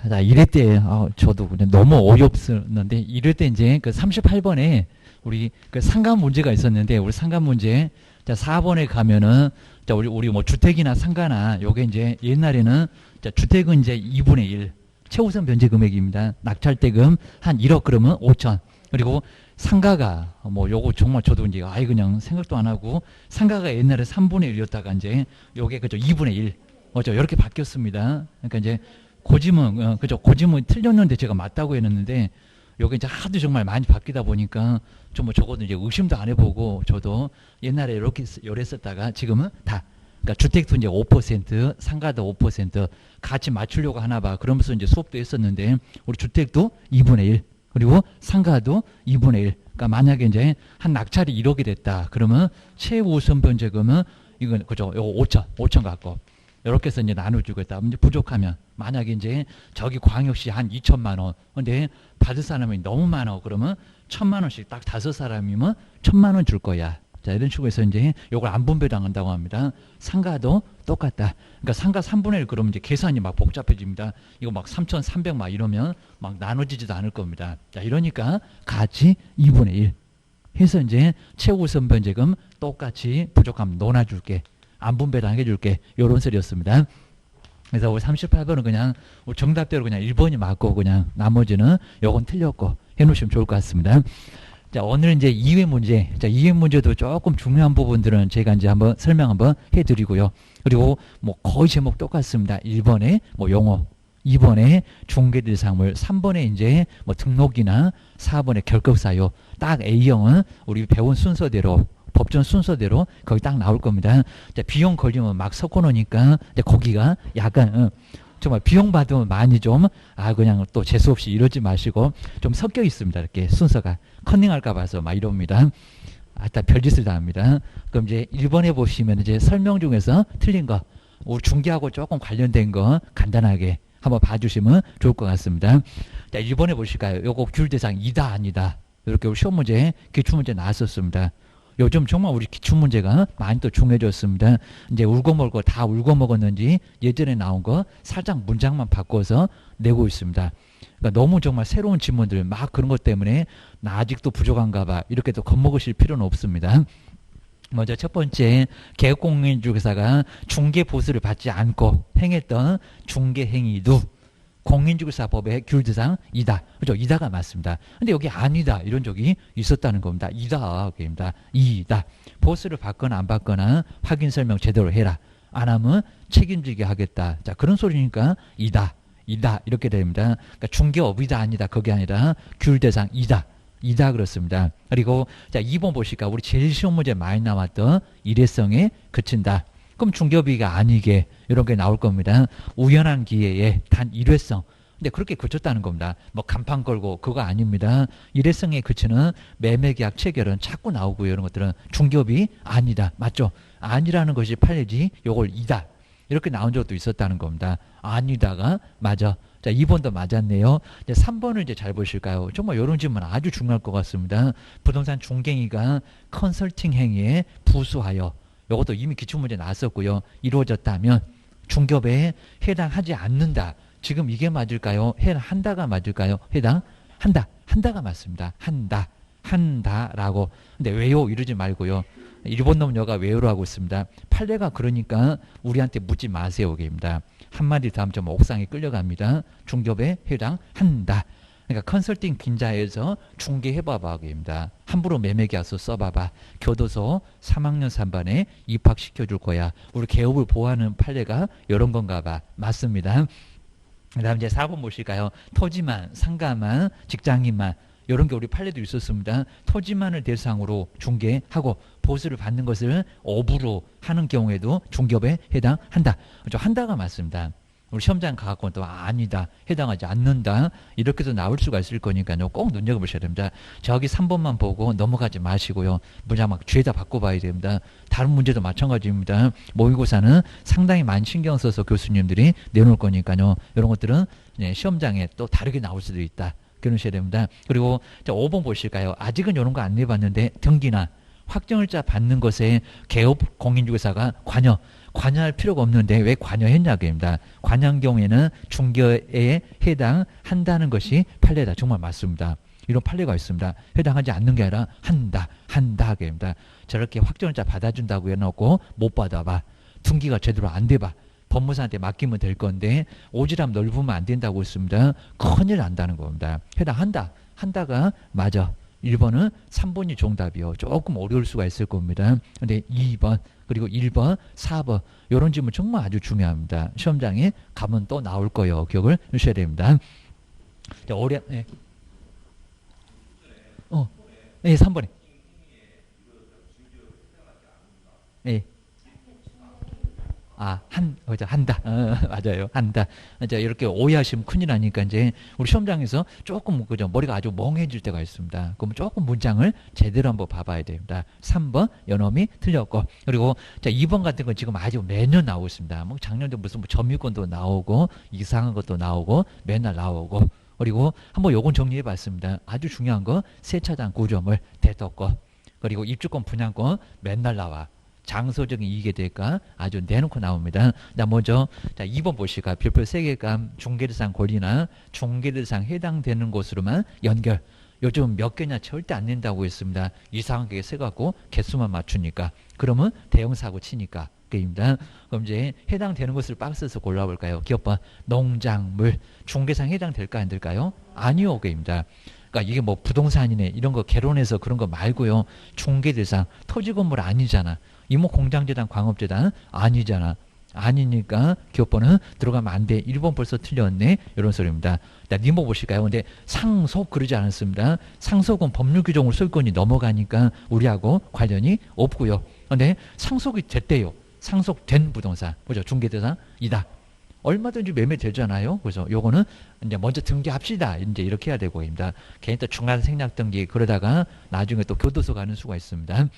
자, 이럴 때, 저도 그냥 너무 어이없었는데, 이럴 때 이제 그 38번에 우리 그 상가 문제가 있었는데, 우리 상가 문제, 자, 4번에 가면은, 자, 우리 뭐 주택이나 상가나, 요게 이제 옛날에는, 자, 주택은 이제 2분의 1, 최우선 변제 금액입니다. 낙찰대금 한 1억 그러면 5천. 그리고 상가가, 뭐 요거 정말 저도 이제 아예 그냥 생각도 안 하고, 상가가 옛날에 3분의 1이었다가 이제 요게 그죠, 2분의 1. 그죠, 이렇게 바뀌었습니다. 그러니까 이제, 고짐은 그죠, 고짐은 틀렸는데 제가 맞다고 했는데 요게 이제 하도 정말 많이 바뀌다 보니까 좀 뭐 적어도 이제 의심도 안 해보고 저도 옛날에 이렇게 요랬었다가 지금은 다, 그러니까 주택도 이제 5%, 상가도 5% 같이 맞추려고 하나 봐. 그러면서 이제 수업도 했었는데 우리 주택도 2분의 1 그리고 상가도 2분의 1. 그러니까 만약에 이제 한 낙찰이 1억이 됐다. 그러면 최우선 변제금은 이건 그죠, 요거 5천 갖고 이렇게 해서 이제 나눠주겠다. 이제 부족하면 만약에 이제 저기 광역시 한 2천만 원, 근데 받을 사람이 너무 많아. 그러면 1,000만 원씩 딱 5사람이면 1,000만 원 줄 거야. 자, 이런 식으로 해서 이제 요걸 안 분배당한다고 합니다. 상가도 똑같다. 그러니까 상가 3분의 1 그러면 이제 계산이 막 복잡해집니다. 이거 막 3,300 막 이러면 막 나눠지지도 않을 겁니다. 자, 이러니까 같이 2분의 1 해서 이제 최우선 변제금 똑같이 부족하면 논아줄게. 안 분배당해 줄게. 요런 소리였습니다. 그래서 우리 38번은 그냥 우리 정답대로 그냥 1번이 맞고 그냥 나머지는 요건 틀렸고 해놓으시면 좋을 것 같습니다. 자, 오늘 이제 2회 문제. 자, 2회 문제도 조금 중요한 부분들은 제가 이제 한번 설명 한번 해드리고요. 그리고 뭐 거의 제목 똑같습니다. 1번에 뭐 용어, 2번에 중개대상물, 3번에 이제 뭐 등록이나 4번에 결격사유. 딱 A형은 우리 배운 순서대로 법전 순서대로 거기 딱 나올 겁니다. 자, 비용 걸리면 막 섞어놓으니까 거기가 약간 정말 비용 받으면 많이 좀 그냥 또 재수없이 이러지 마시고 좀 섞여 있습니다. 이렇게 순서가 컨닝할까 봐서 막 이럽니다. 다 별짓을 다 합니다. 그럼 이제 1번에 보시면 이제 설명 중에서 틀린 거 우리 중개하고 조금 관련된 거 간단하게 한번 봐주시면 좋을 것 같습니다. 자, 1번에 보실까요? 요거 규율대상 이다 아니다. 이렇게 우리 시험 문제 기출문제 나왔었습니다. 요즘 정말 우리 기출문제가 많이 또 중요해졌습니다. 이제 울고 먹고 다 울고 먹었는지 예전에 나온 거 살짝 문장만 바꿔서 내고 있습니다. 그러니까 너무 정말 새로운 질문들 막 그런 것 때문에 나 아직도 부족한가 봐 이렇게 또 겁먹으실 필요는 없습니다. 먼저 첫 번째, 개업공인중개사가 중개보수를 받지 않고 행했던 중개행위도 공인중개사법의 규율대상 이다. 그죠? 이다가 맞습니다. 근데 여기 아니다. 이런 적이 있었다는 겁니다. 이다. 입니다. 이다. 보수를 받거나 안 받거나 확인 설명 제대로 해라. 안 하면 책임지게 하겠다. 자, 그런 소리니까 이다. 이다. 이렇게 됩니다. 그러니까 중개업이다 아니다. 그게 아니라 규율대상 이다. 이다 그렇습니다. 그리고 자, 2번 보실까? 우리 제일 쉬운 문제 많이 나왔던 일회성에 그친다. 그럼 중개업이가 아니게 이런 게 나올 겁니다. 우연한 기회에 단 일회성. 근데 그렇게 그쳤다는 겁니다. 뭐 간판 걸고 그거 아닙니다. 일회성에 그치는 매매계약 체결은 자꾸 나오고요. 이런 것들은 중개업이 아니다. 맞죠? 아니라는 것이 판례지 요걸 이다. 이렇게 나온 적도 있었다는 겁니다. 아니다가 맞아. 자, 2번도 맞았네요. 이제 3번을 이제 잘 보실까요? 정말 이런 질문 아주 중요할 것 같습니다. 부동산 중개인가 컨설팅 행위에 부수하여 이것도 이미 기출문제 나왔었고요. 이루어졌다면 중개업에 해당하지 않는다. 지금 이게 맞을까요? 해당한다가 맞을까요? 해당한다. 한다가 맞습니다. 한다. 한다라고. 근데 왜요? 이러지 말고요. 일본 놈녀가 왜요로 하고 있습니다. 판례가 그러니까 우리한테 묻지 마세요. 입니다. 한마디 다음 좀 옥상에 끌려갑니다. 중개업에 해당한다. 그러니까 컨설팅 빈자에서 중개해봐봐. 입니다. 함부로 매매계약서 써봐봐. 교도소 3학년 3반에 입학시켜줄 거야. 우리 개업을 보호하는 판례가 이런 건가 봐. 맞습니다. 그 다음 이제 4번 보실까요? 토지만, 상가만, 직장인만 이런 게 우리 판례도 있었습니다. 토지만을 대상으로 중개하고 보수를 받는 것을 업으로 하는 경우에도 중개업에 해당한다. 그렇죠? 한다가 맞습니다. 우리 시험장 가갖고 또 아니다. 해당하지 않는다. 이렇게도 나올 수가 있을 거니까요. 꼭 눈여겨보셔야 됩니다. 저기 3번만 보고 넘어가지 마시고요. 문장 막 죄다 바꿔봐야 됩니다. 다른 문제도 마찬가지입니다. 모의고사는 상당히 많이 신경 써서 교수님들이 내놓을 거니까요. 이런 것들은 시험장에 또 다르게 나올 수도 있다. 그러셔야 됩니다. 그리고 5번 보실까요? 아직은 이런 거 안 내봤는데 등기나 확정일자 받는 것에 개업 공인중개사가 관여할 필요가 없는데 왜 관여했냐 그입니다. 관여한 경우에는 중개에 해당한다는 것이 판례다. 정말 맞습니다. 이런 판례가 있습니다. 해당하지 않는 게 아니라 한다 그입니다. 저렇게 확정일자 받아준다고 해놓고 못 받아봐. 등기가 제대로 안 돼봐. 법무사한테 맡기면 될 건데 오지랖 넓으면 안 된다고 했습니다. 큰일 난다는 겁니다. 한다가 맞아. 1번은 3번이 정답이요. 조금 어려울 수가 있을 겁니다. 근데 2번 그리고 1번 4번 이런 질문 정말 아주 중요합니다. 시험장에 가면 또 나올 거예요. 기억을 하셔야 됩니다. 자, 네. 네, 3번에. 네. 한다. 맞아요. 한다. 이제 이렇게 오해하시면 큰일 나니까 이제 우리 시험장에서 조금 그죠 머리가 아주 멍해질 때가 있습니다. 그럼 조금 문장을 제대로 한번 봐봐야 됩니다. 3번 연엄이 틀렸고 그리고 자 2번 같은 건 지금 아주 매년 나오고 있습니다. 뭐 작년도 무슨 뭐 점유권도 나오고 이상한 것도 나오고 맨날 나오고 그리고 한번 요건 정리해봤습니다. 아주 중요한 거 세차장 구조물 대토권 그리고 입주권 분양권 맨날 나와. 장소적인 이익에 대가 아주 내놓고 나옵니다. 자, 먼저, 자, 2번 보시까. 별표 3개감 중개대상 권리나 중개대상 해당되는 곳으로만 연결. 요즘 몇 개냐 절대 안 낸다고 했습니다. 이상하게 세갖고 개수만 맞추니까. 그러면 대형사고 치니까. 그입니다. 그럼 이제 해당되는 것을 박스에서 골라볼까요? 기업번, 농작물, 중개상 해당될까 안 될까요? 아니요. 그입니다. 그러니까 이게 뭐 부동산이네 이런 거 개론해서 그런 거 말고요. 중개대상, 토지건물 아니잖아. 이목공장재단, 광업재단 아니잖아. 아니니까 기업번은 들어가면 안 돼. 1번 벌써 틀렸네. 이런 소리입니다. 자, 니모 보실까요? 근데 상속 그러지 않았습니다. 상속은 법률 규정으로 소유권이 넘어가니까 우리하고 관련이 없고요. 근데 상속이 됐대요. 상속된 부동산. 그죠? 중개대상이다. 얼마든지 매매되잖아요. 그래서 요거는 이제 먼저 등기합시다. 이제 이렇게 해야 되고 입니다. 괜히 또 중간 생략 등기 그러다가 나중에 또 교도소 가는 수가 있습니다.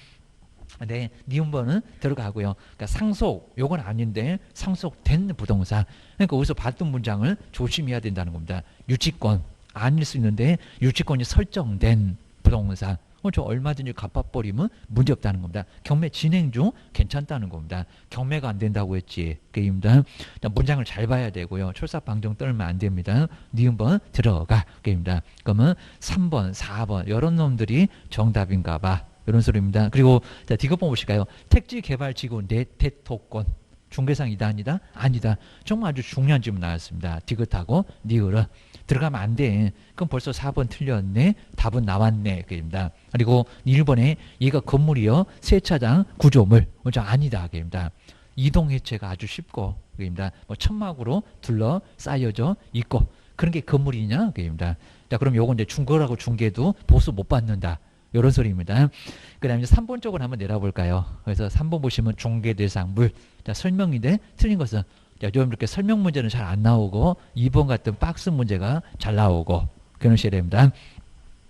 네, 니은번은 들어가고요. 그러니까 상속, 요건 아닌데 상속된 부동산. 그러니까 어디서 봤던 문장을 조심해야 된다는 겁니다. 유치권, 아닐 수 있는데 유치권이 설정된 부동산. 저 얼마든지 갚아버리면 문제없다는 겁니다. 경매 진행 중 괜찮다는 겁니다. 경매가 안 된다고 했지. 그입니다. 문장을 잘 봐야 되고요. 철사방정 떨면 안 됩니다. 니은번 들어가. 그입니다. 그러면 3번, 4번 이런 놈들이 정답인가 봐. 이런 소리입니다. 그리고 자, 디귿번 보실까요? 택지개발지구 내 대토권. 중개상이다 아니다? 아니다. 정말 아주 중요한 질문 나왔습니다. 디귿하고 니을은 들어가면 안 돼. 그럼 벌써 4번 틀렸네. 답은 나왔네. 그입니다. 그리고 1번에 얘가 건물이요. 세차장 구조물. 먼저 아니다. 그입니다. 이동 해체가 아주 쉽고 그입니다. 뭐 천막으로 둘러싸여져 있고 그런 게 건물이냐? 그입니다. 자, 그럼 요건 이제 중거라고 중개도 보수 못 받는다. 이런 소리입니다. 그 다음에 3번 쪽을 한번 내려볼까요? 그래서 3번 보시면 중개대상물. 자, 설명인데 틀린 것은 자, 좀 이렇게 설명 문제는 잘 안 나오고 2번 같은 박스 문제가 잘 나오고 그러셔야 됩니다.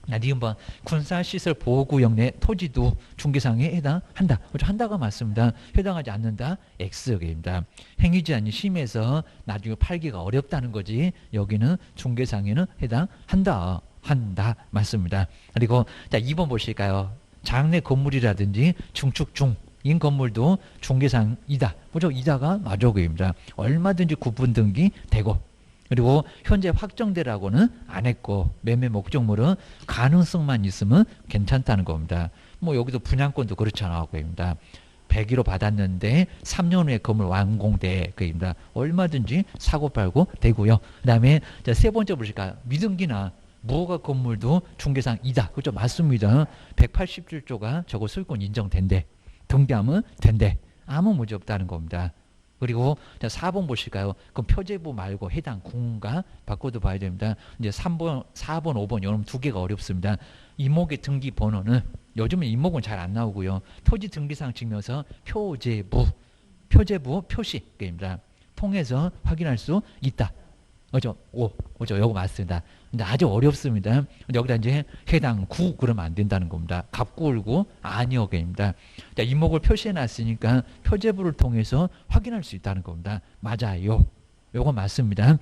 니은번 군사시설 보호구역 내 토지도 중개상에 해당한다. 한다가 맞습니다. 해당하지 않는다. X입니다. 행위지 않니 심해서 나중에 팔기가 어렵다는 거지. 여기는 중개상에는 해당한다. 맞습니다. 그리고 자 2번 보실까요? 장내 건물이라든지 중축 중인 건물도 중개상이다. 뭐죠? 이다가 맞아고입니다. 얼마든지 구분 등기 되고 그리고 현재 확정되라고는 안 했고 매매 목적물은 가능성만 있으면 괜찮다는 겁니다. 뭐 여기도 분양권도 그렇잖아 고입니다. 100일로 받았는데 3년 후에 건물 완공돼 그입니다. 얼마든지 사고 팔고 되고요. 그다음에 자, 세 번째 보실까요? 미등기나 무허가 건물도 중개상이다. 그렇죠? 맞습니다. 187조가 저거 소유권 인정된대. 등기하면 된대. 아무 문제 없다는 겁니다. 그리고 자 4번 보실까요? 그럼 표제부 말고 해당 군가 바꿔도 봐야 됩니다. 이제 3번, 4번, 5번 이런 두 개가 어렵습니다. 이목의 등기 번호는 요즘은 이목은 잘 안 나오고요. 토지 등기상 증명서 표제부 표시입니다. 통해서 확인할 수 있다. 그죠? 그죠? 요거 맞습니다. 근데 아주 어렵습니다. 여기다 이제 해당 구 그러면 안 된다는 겁니다. 갑구울구 아니오게입니다. 자, 이목을 표시해 놨으니까 표제부를 통해서 확인할 수 있다는 겁니다. 맞아요. 요거 맞습니다.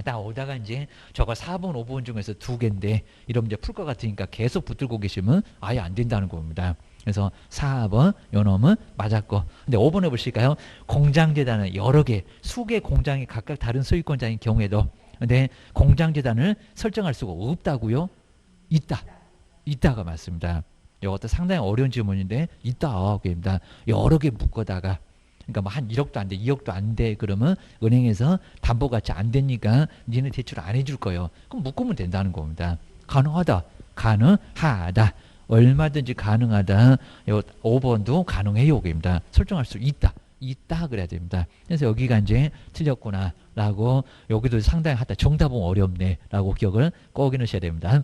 딱 오다가 이제 저거 4번, 5번 중에서 두 개인데 이러면 이제 풀 것 같으니까 계속 붙들고 계시면 아예 안 된다는 겁니다. 그래서 4번 요 놈은 맞았고. 근데 5번 해보실까요? 공장재단은 여러 개, 수개 공장이 각각 다른 소유권자인 경우에도 근데 공장재단을 설정할 수가 없다고요? 있다. 있다가 맞습니다. 이것도 상당히 어려운 질문인데 있다. 그입니다. 여러 개 묶어다가 그러니까 뭐 한 1억도 안 돼, 2억도 안 돼. 그러면 은행에서 담보같이 안 되니까 니네 대출 안 해줄 거예요. 그럼 묶으면 된다는 겁니다. 가능하다. 가능하다. 얼마든지 가능하다. 요 5번도 가능해요. 그입니다. 설정할 수 있다. 있다 그래야 됩니다. 그래서 여기가 이제 틀렸구나 라고 여기도 상당히 하다. 정답은 어렵네 라고 기억을 꼭 해놓으셔야 됩니다.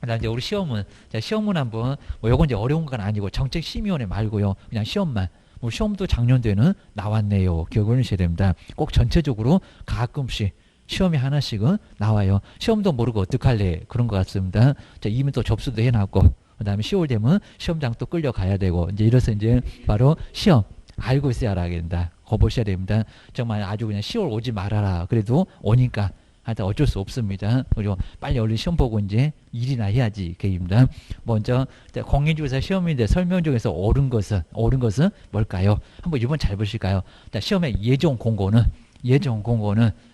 그다음 이제 우리 시험은 자, 시험은 한번 뭐 요건 이제 어려운 건 아니고 정책심의원회 말고요. 그냥 시험만. 뭐 시험도 작년도에는 나왔네요. 기억을 해주셔야 됩니다. 꼭 전체적으로 가끔씩 시험이 하나씩은 나와요. 시험도 모르고 어떡할래 그런 것 같습니다. 자, 이미 또 접수도 해놨고 그다음에 10월 되면 시험장 또 끌려가야 되고 이제 이래서 이제 바로 시험 알고 있어야 알아야된다. 거 보셔야 됩니다. 정말 아주 그냥 10월 오지 말아라. 그래도 오니까 하여튼 어쩔 수 없습니다. 그리고 빨리 얼른 시험 보고 이제 일이나 해야지. 그입니다. 먼저 공인중개사 시험인데 설명 중에서 옳은 것은 뭘까요? 한번 이번 잘 보실까요? 자, 시험의 예정 공고는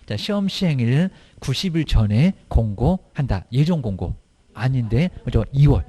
자, 시험 시행일 90일 전에 공고한다. 예정 공고 아닌데 그죠? 2월.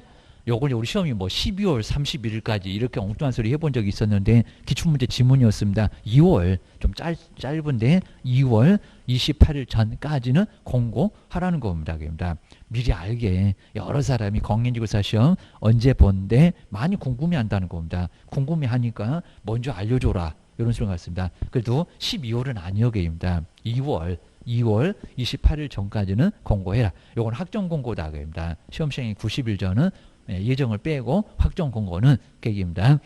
요걸 우리 시험이 뭐 12월 31일까지 이렇게 엉뚱한 소리 해본 적이 있었는데 기출문제 지문이었습니다. 2월 좀 짧은데 2월 28일 전까지는 공고하라는 겁니다. 미리 알게 여러 사람이 공인중개사 시험 언제 본데 많이 궁금해한다는 겁니다. 궁금해하니까 먼저 알려줘라 이런 소리 같습니다. 그래도 12월은 아니요 게입니다. 2월 28일 전까지는 공고해라. 요건 확정 공고다 그입니다. 시험 시행이 90일 전은 예정을 빼고 확정 공고는 계기입니다.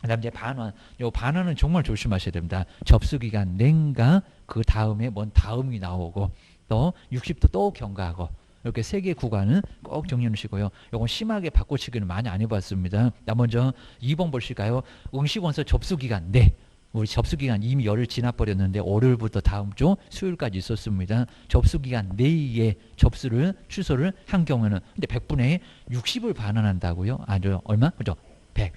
그다음 이제 반환. 요 반환은 정말 조심하셔야 됩니다. 접수 기간 낸가 그 다음에 뭔 다음이 나오고 또 60도 또 경과하고 이렇게 세 개 구간은 꼭 정리해 놓으시고요. 요건 심하게 바꿔치기는 많이 안 해봤습니다. 자, 먼저 2번 보실까요? 응시원서 접수 기간 네. 우리 접수기간 이미 열흘 지나버렸는데 월요일부터 다음 주 수요일까지 있었습니다. 접수기간 내에 접수를 취소를 한 경우는 근데 100분의 60을 반환한다고요? 아니요. 얼마? 그죠? 100.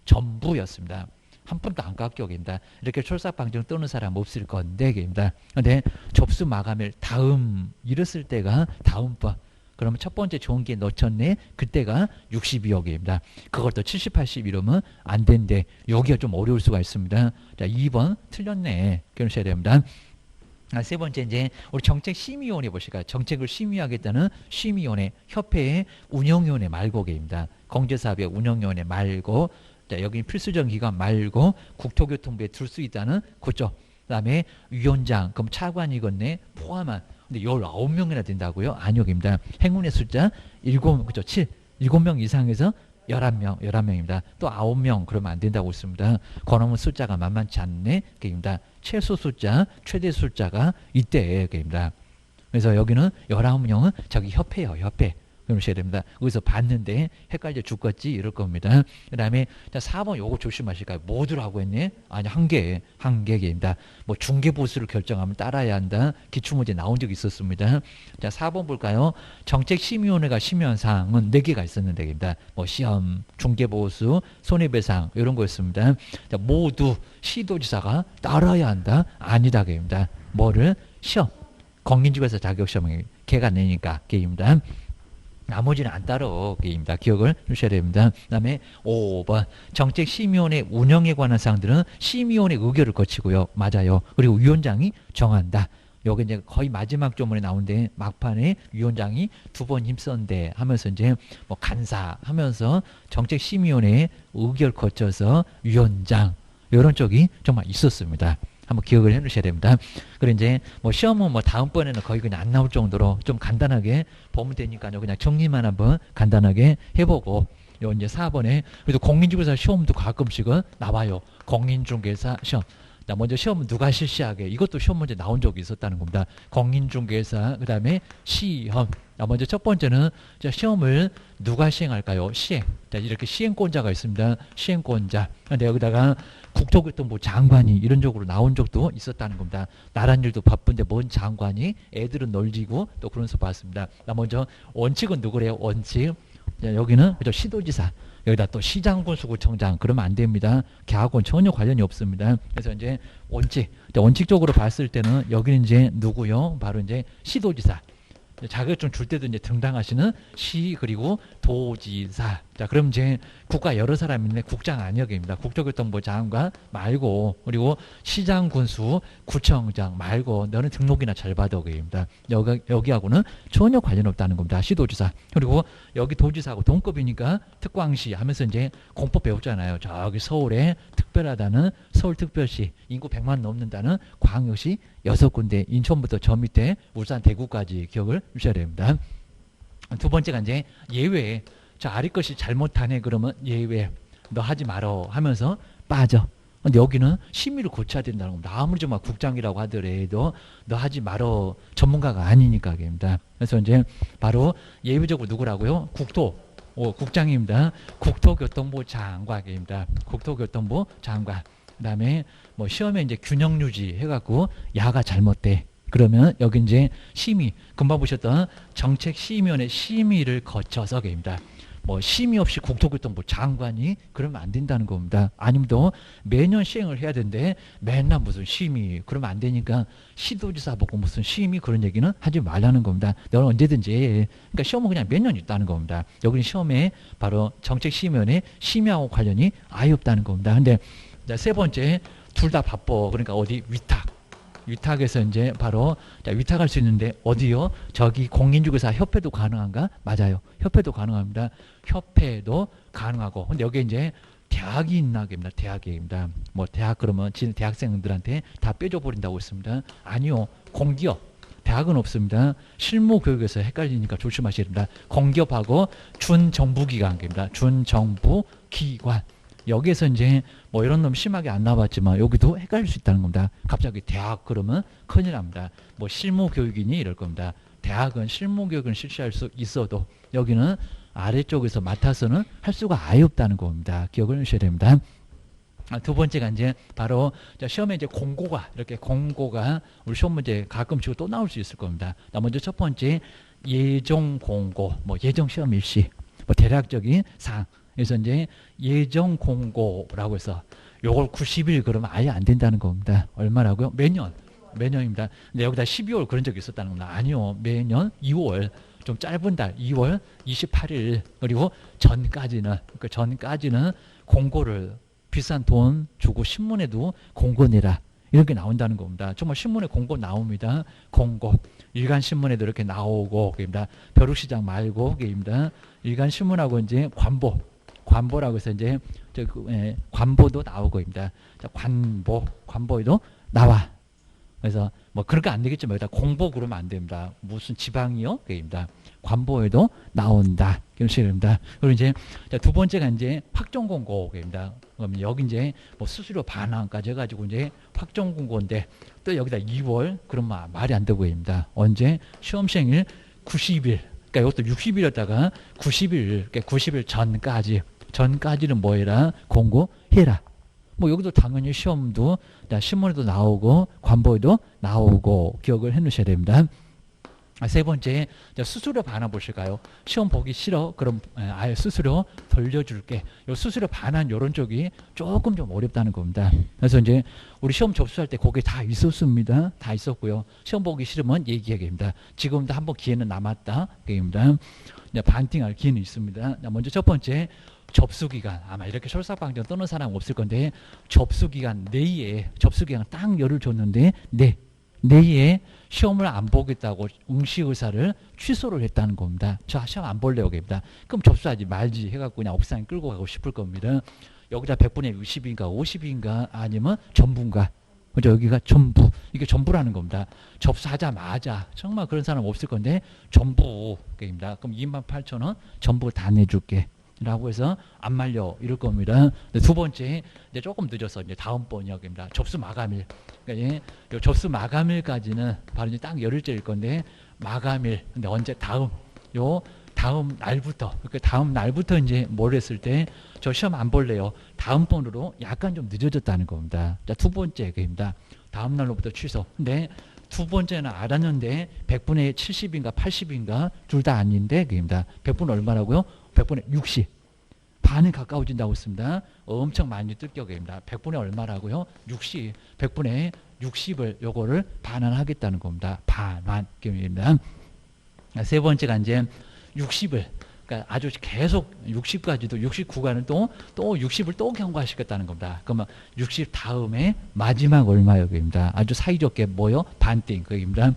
전부였습니다. 한 푼도 안 깎여입니다. 이렇게 출삭방정 뜨는 사람 없을 건데 입니다. 근데 접수 마감일 다음 이랬을 때가 다음번 그러면 첫 번째 좋은 게 놓쳤네. 그때가 62억입니다. 그것도 70, 80 이러면 안 된대. 여기가 좀 어려울 수가 있습니다. 자, 2번 틀렸네. 기억하셔야 됩니다. 세 번째 이제 우리 정책심의위원회 보실까요? 정책을 심의하겠다는 심의위원회, 협회의 운영위원회 말고개입니다. 공제사업의 운영위원회 말고 자, 여기 필수적 기관 말고 국토교통부에 둘 수 있다는 그죠. 그다음에 위원장, 그럼 차관이겠네. 포함한 근데 19명이나 된다고요? 아니요입니다. 행운의 숫자 7, 그죠? 7명 이상에서 11명입니다. 또 9명 그러면 안 된다고 했습니다. 그러면 숫자가 만만치 않네. 그입니다. 최소 숫자, 최대 숫자가 이때 그입니다. 그래서 여기는 19명은 저기 협회예요. 협회. 그러셔야 됩니다. 여기서 봤는데 헷갈려 죽겠지 이럴 겁니다. 그 다음에 4번 요거 조심하실까요? 모두라고 했네? 아니 한 개입니다. 뭐 중개보수를 결정하면 따라야 한다. 기출문제 나온 적이 있었습니다. 자 4번 볼까요? 정책심의위원회가 심의한 사항은 4개가 있었는데 입니다. 뭐 시험, 중개보수, 손해배상 이런 거였습니다. 자, 모두 시도지사가 따라야 한다? 아니다 입니다. 뭐를? 시험. 공인중개사 자격시험을 걔가 내니까 걔입니다. 나머지는 안 따로 게임입니다. 기억을 주셔야 됩니다. 그 다음에 5번 정책심의원회 운영에 관한 사항들은 심의원의 의결을 거치고요. 맞아요. 그리고 위원장이 정한다. 여기 이제 거의 마지막 조문에 나오는데 막판에 위원장이 2번 힘쓴데 하면서 이제 뭐 간사 하면서 정책심의원회 의결 거쳐서 위원장 이런 쪽이 정말 있었습니다. 한번 기억을 해 놓으셔야 됩니다. 그리고 이제 뭐 시험은 뭐 다음번에는 거의 그냥 안 나올 정도로 좀 간단하게 보면 되니까요. 그냥 정리만 한번 간단하게 해보고 요 이제 4번에 그래도 공인중개사 시험도 가끔씩은 나와요. 공인중개사 시험. 자, 먼저 시험은 누가 실시하게 이것도 시험 문제 나온 적이 있었다는 겁니다. 공인중개사 그 다음에 시험. 자, 먼저 첫 번째는 자, 시험을 누가 시행할까요? 시행. 자, 이렇게 시행권자가 있습니다. 시행권자. 근데 여기다가 국토교통부 장관이 이런 쪽으로 나온 적도 있었다는 겁니다. 나란 일도 바쁜데 뭔 장관이 애들은 널리고 또 그런 서 봤습니다. 자, 먼저 원칙은 누구래요? 원칙. 자, 여기는 그죠? 시도지사. 여기다 또 시장군수구청장 그러면 안 됩니다. 걔하고는 전혀 관련이 없습니다. 그래서 이제 원칙적으로 봤을 때는 여기는 이제 누구요? 바로 이제 시도지사. 자격증 줄 때도 이제 등당하시는 시 그리고 도지사. 자, 그럼 이제 국가 여러 사람이 있는데 국장 아니역입니다. 국토교통부 장관 말고 그리고 시장 군수 구청장 말고 너는 등록이나 잘 받아 그입니다. 여기하고는 전혀 관련 없다는 겁니다. 시도지사. 그리고 여기 도지사하고 동급이니까 특광시 하면서 이제 공법 배웠잖아요. 저기 서울에 특별하다는 서울특별시 인구 100만 넘는다는 광역시 6군데 인천부터 저 밑에 울산 대구까지 기억을 주셔야 됩니다. 두 번째가 이제 예외. 저 아래 것이 잘못하네 그러면 예외. 너 하지 말어 하면서 빠져. 근데 여기는 심의를 거쳐야 된다는 겁니다. 아무리 정말 국장이라고 하더라도 너 하지 말어 전문가가 아니니까 입니다. 그래서 이제 바로 예외적으로 누구라고요? 국장입니다. 국토교통부 장관입니다. 국토교통부 장관. 그다음에 뭐 시험에 이제 균형 유지 해갖고 야가 잘못돼. 그러면 여기 이제 심의, 금방 보셨던 정책심의원의 심의를 거쳐서 입니다. 뭐 심의 없이 국토교통부 장관이 그러면 안 된다는 겁니다. 아니면 또 매년 시행을 해야 되는데 맨날 무슨 심의 그러면 안 되니까 시도지사 보고 무슨 심의 그런 얘기는 하지 말라는 겁니다. 너는 언제든지 그러니까 시험은 그냥 몇 년 있다는 겁니다. 여기는 시험에 바로 정책심의원의 심의하고 관련이 아예 없다는 겁니다. 근데 세 번째 둘 다 바빠. 그러니까 어디 위탁에서 이제 바로 위탁할 수 있는데 어디요? 저기 공인중개사 협회도 가능한가? 맞아요. 협회도 가능합니다. 협회도 가능하고. 근데 여기 이제 대학이 있나? 대학입니다. 뭐 대학 그러면 대학생들한테 다 빼줘 버린다고 했습니다. 아니요. 공기업. 대학은 없습니다. 실무교육에서 헷갈리니까 조심하셔야 됩니다. 공기업하고 준정부기관입니다. 준정부기관. 여기에서 이제 뭐 이런 놈 심하게 안 나왔지만 여기도 헷갈릴 수 있다는 겁니다. 갑자기 대학 그러면 큰일 납니다. 뭐 실무교육이니 이럴 겁니다. 대학은 실무교육을 실시할 수 있어도 여기는 아래쪽에서 맡아서는 할 수가 아예 없다는 겁니다. 기억을 하셔야 됩니다. 두 번째가 이제 바로 시험에 이제 공고가 우리 시험 문제 가끔 지고 또 나올 수 있을 겁니다. 먼저 첫 번째 예정 공고, 뭐 예정 시험 일시, 뭐 대략적인 사항. 그래서 이제 예정 공고라고 해서 요걸 90일 그러면 아예 안 된다는 겁니다. 얼마라고요? 매년입니다. 근데 여기다 12월 그런 적이 있었다는 겁니다. 아니요. 매년 2월 좀 짧은 달 2월 28일 그리고 전까지는 공고를 비싼 돈 주고 신문에도 공고 내라. 이렇게 나온다는 겁니다. 정말 신문에 공고 나옵니다. 공고. 일간 신문에도 이렇게 나오고 그입니다. 벼룩시장 말고 그입니다. 일간 신문하고 이제 관보라고 해서 이제 관보도 나오고입니다. 관보에도 나와. 그래서 뭐 그런 거 안 되겠지만 여기다 공보 그러면 안 됩니다. 무슨 지방이요? 그입니다. 관보에도 나온다. 경실입니다. 그리고 이제 두 번째가 이제 확정 공고입니다. 그럼 여기 이제 뭐 수수료 반환까지 해가지고 이제 확정 공고인데 또 여기다 2월 그러면 말이 안 되고입니다. 언제 시험생일 90일. 그러니까 이것도 60일이었다가 90일, 그러니까 90일 전까지는 뭐 해라? 공고해라. 뭐 여기도 당연히 시험도 신문에도 나오고 관보에도 나오고 기억을 해 놓으셔야 됩니다. 세 번째 수수료 반환 보실까요? 시험 보기 싫어? 그럼 아예 수수료 돌려줄게. 요 수수료 반환 요런 쪽이 조금 좀 어렵다는 겁니다. 그래서 이제 우리 시험 접수할 때 거기에 다 있었습니다. 다 있었고요. 시험 보기 싫으면 얘기하겠습니다. 지금도 한번 기회는 남았다. 그입니다. 반띵할 기회는 있습니다. 먼저 첫 번째 접수기간. 아마 이렇게 설사방정 떠는 사람 없을 건데 접수기간 내에 접수기간 딱 열을 줬는데 내에 시험을 안 보겠다고 응시 의사를 취소를 했다는 겁니다. 저 시험 안 볼래요. 입니다. 그럼 접수하지 말지 해갖고 그냥 옥상에 끌고 가고 싶을 겁니다. 여기다 100분의 60인가 50인가 아니면 전부인가. 그죠? 여기가 전부. 이게 전부라는 겁니다. 접수하자마자 정말 그런 사람 없을 건데 전부입니다. 그럼 28,000원 전부 다 내줄게. 라고 해서 안 말려 이럴 겁니다. 두 번째 이제 조금 늦어서 이제 다음번역입니다. 접수 마감일. 그러니까 요 접수 마감일까지는 바로 이제 딱 열흘째일 건데 마감일. 근데 언제 다음 날부터 그러니까 다음 날부터 이제 뭘 했을 때 저 시험 안 볼래요. 다음번으로 약간 좀 늦어졌다는 겁니다. 자, 두 번째 그입니다. 다음 날로부터 취소. 근데 두 번째는 알았는데 100분의 70인가 80인가 둘 다 아닌데 그입니다. 100분 얼마라고요? 100분의 60. 반에 가까워진다고 했습니다. 엄청 많이 뜰 격입니다. 100분의 얼마라고요? 60. 100분의 60을 요거를 반환하겠다는 겁니다. 반환입니다. 세 번째가 이제 60을 그러니까 아주 계속 60까지도 60 구간을 또 60을 또 경과시켰다는 겁니다. 그러면 60 다음에 마지막 얼마여기입니다. 아주 사이좋게 뭐요? 반띵 그입니다.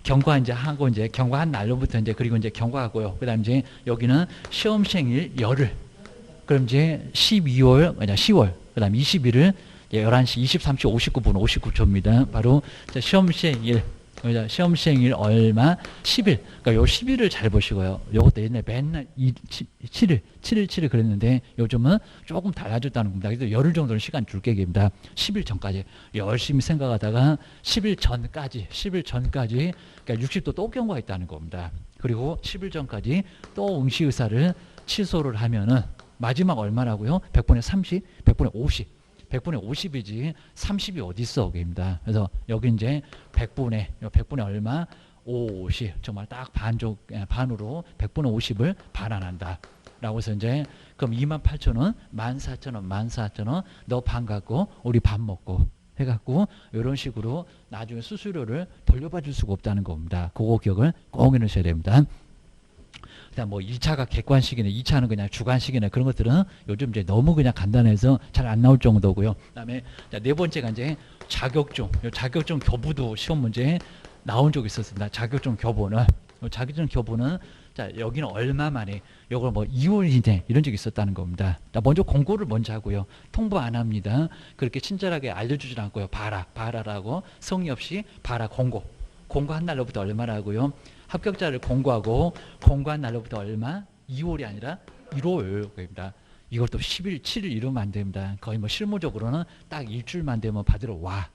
경과 이제 하고 이제 경과한 날로부터 이제 그리고 이제 경과하고요. 그다음 이제 여기는 시험생일 열흘. 그럼 이제 12월 그냥 10월 그다음 21일 11시 23시 59분 59초입니다. 바로 시험생일 얼마 10일. 그러니까 요 10일을 잘 보시고요. 요것도 옛날에 맨날 7일 그랬는데 요즘은 조금 달라졌다는 겁니다. 그래서 열흘 정도는 시간 줄게 입니다. 10일 전까지 열심히 생각하다가 10일 전까지 그러니까 60도 또 경과가 있다는 겁니다. 그리고 10일 전까지 또 응시 의사를 취소를 하면은 마지막 얼마라고요? 100분의 30, 100분의 50. 100분의 50이지 30이 어디 있어? 입니다. 그래서 여기 이제 100분의 얼마? 50. 정말 딱 반으로 100분의 50을 반환한다. 라고 해서 이제 그럼 28,000원, 14,000원, 14,000원 너 반 갖고 우리 밥 먹고 해갖고 이런 식으로 나중에 수수료를 돌려받을 수가 없다는 겁니다. 그거 기억을 꼭 해놓으셔야 됩니다. 그다음 뭐 1차가 객관식이네, 2차는 그냥 주관식이네 그런 것들은 요즘 이제 너무 그냥 간단해서 잘 안 나올 정도고요. 그다음에 네 번째가 이제 자격증 교부도 시험 문제에 나온 적이 있었습니다. 자격증 교부는 자 여기는 얼마 만에 요걸 뭐 2월 이내 이런 적이 있었다는 겁니다. 자, 먼저 공고를 먼저 하고요. 통보 안 합니다. 그렇게 친절하게 알려주질 않고요. 봐라라고 성의 없이 봐라 공고한 날로부터 얼마라고요. 합격자를 공고한 날로부터 얼마? 2월이 아니라 1월입니다. 이것도 10일, 7일 이러면 안 됩니다. 거의 뭐 실무적으로는 딱 일주일만 되면 받으러 와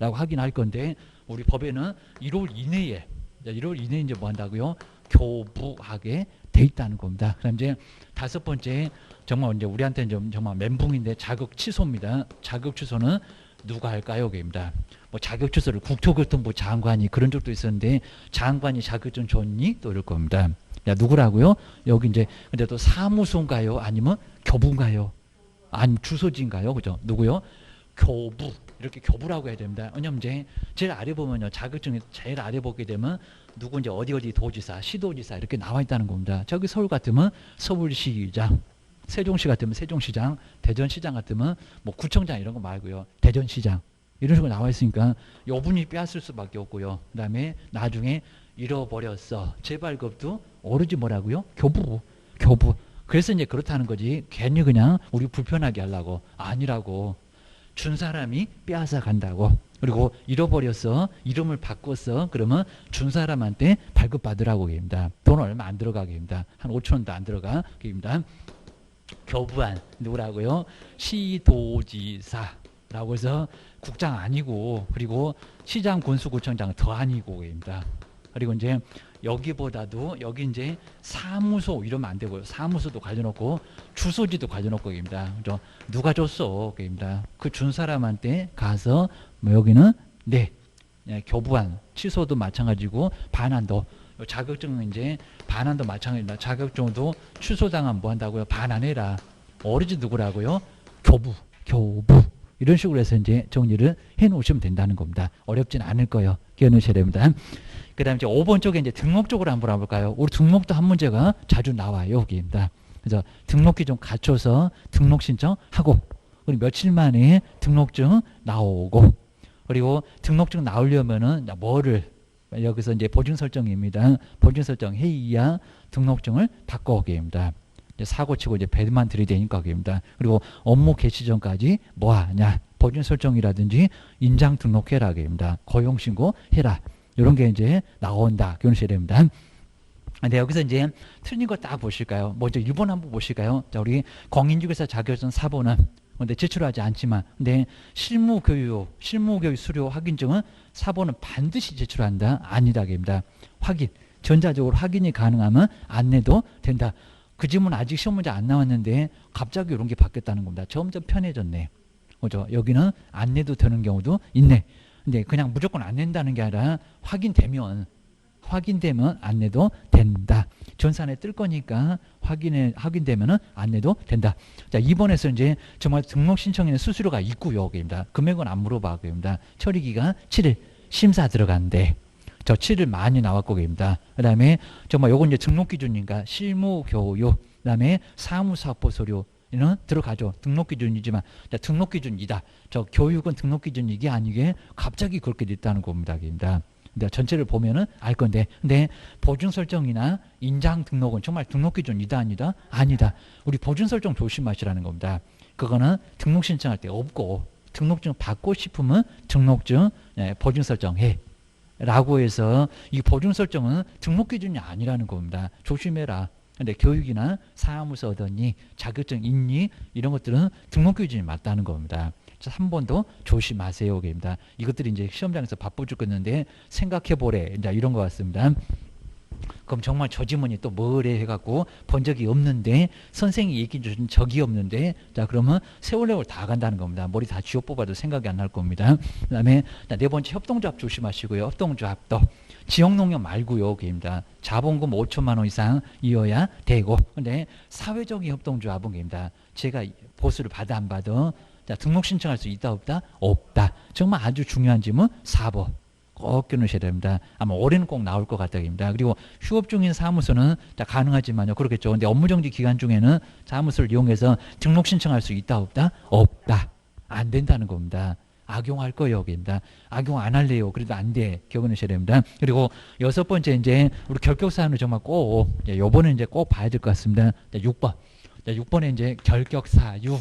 라고 하긴 할 건데 우리 법에는 1월 이내에 이제 뭐 한다고요? 교부하게 돼 있다는 겁니다. 그다음 이제 다섯 번째 정말 이제 우리한테는 정말 멘붕인데 자격 취소입니다. 자격 취소는 누가 할까요? 입니다. 뭐 자격 취소를 국토교통부 장관이 그런 적도 있었는데 장관이 자격증 줬니? 또 이럴 겁니다. 야, 누구라고요? 여기 이제 근데 또 사무소인가요? 아니면 교부인가요? 아니면 주소지인가요? 그죠? 누구요? 교부. 이렇게 교부라고 해야 됩니다. 왜냐면 이제 제일 아래 보면요. 자격증이 제일 아래 보게 되면 누구 이제 어디 도지사, 시도지사 이렇게 나와 있다는 겁니다. 저기 서울 같으면 서울시장, 세종시 같으면 세종시장, 대전시장 같으면 뭐 구청장 이런 거 말고요. 대전시장. 이런 식으로 나와 있으니까 요분이 빼앗을 수밖에 없고요. 그 다음에 나중에 잃어버렸어. 재발급도 오로지 뭐라고요? 교부. 그래서 이제 그렇다는 거지. 괜히 그냥 우리 불편하게 하려고. 아니라고. 준 사람이 빼앗아 간다고. 그리고 잃어버렸어. 이름을 바꿨어. 그러면 준 사람한테 발급받으라고 합니다. 돈 얼마 안 들어가게 합니다. 한 5,000원도 안 들어가. 합니다. 교부한 누구라고요? 시도지사라고 해서 국장 아니고 그리고 시장 군수구청장 더 아니고 입니다. 그리고 이제 여기보다도 여기 이제 사무소 이러면 안 되고요. 사무소도 가져놓고 주소지도 가져놓고 입니다. 누가 줬어? 입니다. 그 준 사람한테 가서 뭐 여기는 교부한 취소도 마찬가지고 반환도 자격증은 이제 반환도 마찬가지입니다. 자격증도 취소당하면 뭐 한다고요? 반환해라. 오로지 누구라고요? 교부. 이런 식으로 해서 이제 정리를 해 놓으시면 된다는 겁니다. 어렵진 않을 거예요. 기억해 놓으셔야 됩니다. 그 다음에 이제 5번 쪽에 이제 등록 쪽으로 한번 볼까요? 우리 등록도 한 문제가 자주 나와요. 여기입니다. 그래서 등록기 좀 갖춰서 등록 신청하고, 그리고 며칠 만에 등록증 나오고, 그리고 등록증 나오려면은 뭐를, 여기서 이제 보증 설정입니다. 보증 설정 해야 등록증을 바꿔오게 합니다. 사고 치고 이제 배만 들이대니까 그입니다. 그리고 업무 개시 전까지 뭐 하냐? 보증 설정이라든지 인장 등록해라 그입니다. 고용 신고 해라. 이런 게 이제 나온다. 그러셔야 됩니다. 근데 여기서 이제 틀린 거 딱 보실까요? 먼저 1번 한번 보실까요? 자, 우리 공인중개사 자격증 4번은 근데 제출하지 않지만 근데 실무교육 수료 확인증은 4번은 반드시 제출한다. 아니다. 그입니다. 확인. 전자적으로 확인이 가능하면 안 내도 된다. 그 질문 아직 시험 문제 안 나왔는데 갑자기 이런 게 바뀌었다는 겁니다. 점점 편해졌네. 그죠? 여기는 안 내도 되는 경우도 있네. 근데 그냥 무조건 안 낸다는 게 아니라 확인되면 안 내도 된다. 전산에 뜰 거니까 확인되면은 안 내도 된다. 자, 2번에서 이제 정말 등록 신청에는 수수료가 있고요. 그입니다. 금액은 안 물어봐. 그입니다. 처리 기간 7일, 심사 들어가는데 저 7일 많이 나왔고 그입니다. 그다음에 정말 요건 이제 등록 기준이니까 실무 교육, 그다음에 사무사업보 서류 는 들어가죠. 등록 기준이지만 자, 등록 기준이다. 저 교육은 등록 기준 이게 아니게 갑자기 그렇게 됐다는 겁니다. 그입니다. 근데 전체를 보면은 알 건데, 근데 보준 설정이나 인장 등록은 정말 등록 기준이다 아니다? 아니다. 우리 보준 설정 조심하시라는 겁니다. 그거는 등록 신청할 때 없고 등록증 받고 싶으면 등록증 보준 설정해. 라고 해서 이 보준 설정은 등록 기준이 아니라는 겁니다. 조심해라. 근데 교육이나 사무소 얻었니, 자격증 있니, 이런 것들은 등록 기준이 맞다는 겁니다. 그래서 한 번 더 조심하세요. 입니다. 이것들이 이제 시험장에서 바빠 죽겠는데 생각해보래. 이제 이런 것 같습니다. 그럼 정말 저 지문이 또 뭐래 해갖고 본 적이 없는데 선생이 얘기 준 적이 없는데 자 그러면 세월레월 다 간다는 겁니다. 머리 다 쥐어 뽑아도 생각이 안 날 겁니다. 그 다음에 네 번째 협동조합 조심하시고요. 협동조합도 지역농협 말고요. 그입니다. 자본금 5천만 원 이상 이어야 되고 근데 사회적인 협동조합은 그입니다. 제가 보수를 받아 안 받아 자 등록 신청할 수 있다 없다? 없다. 정말 아주 중요한 질문 4번. 꼭 끊으셔야 됩니다. 아마 올해는 꼭 나올 것 같다입니다. 그리고 휴업 중인 사무소는 가능하지만요. 그렇겠죠. 근데 업무정지 기간 중에는 사무소를 이용해서 등록 신청할 수 있다 없다? 없다. 안 된다는 겁니다. 악용할 거예요. 여기입니다. 악용 안 할래요. 그래도 안 돼. 기억하셔야 됩니다. 그리고 6번째 이제 우리 결격사항을 정말 꼭 요번에 이제 꼭 봐야 될 것 같습니다. 6번. 6번에 이제 결격사유.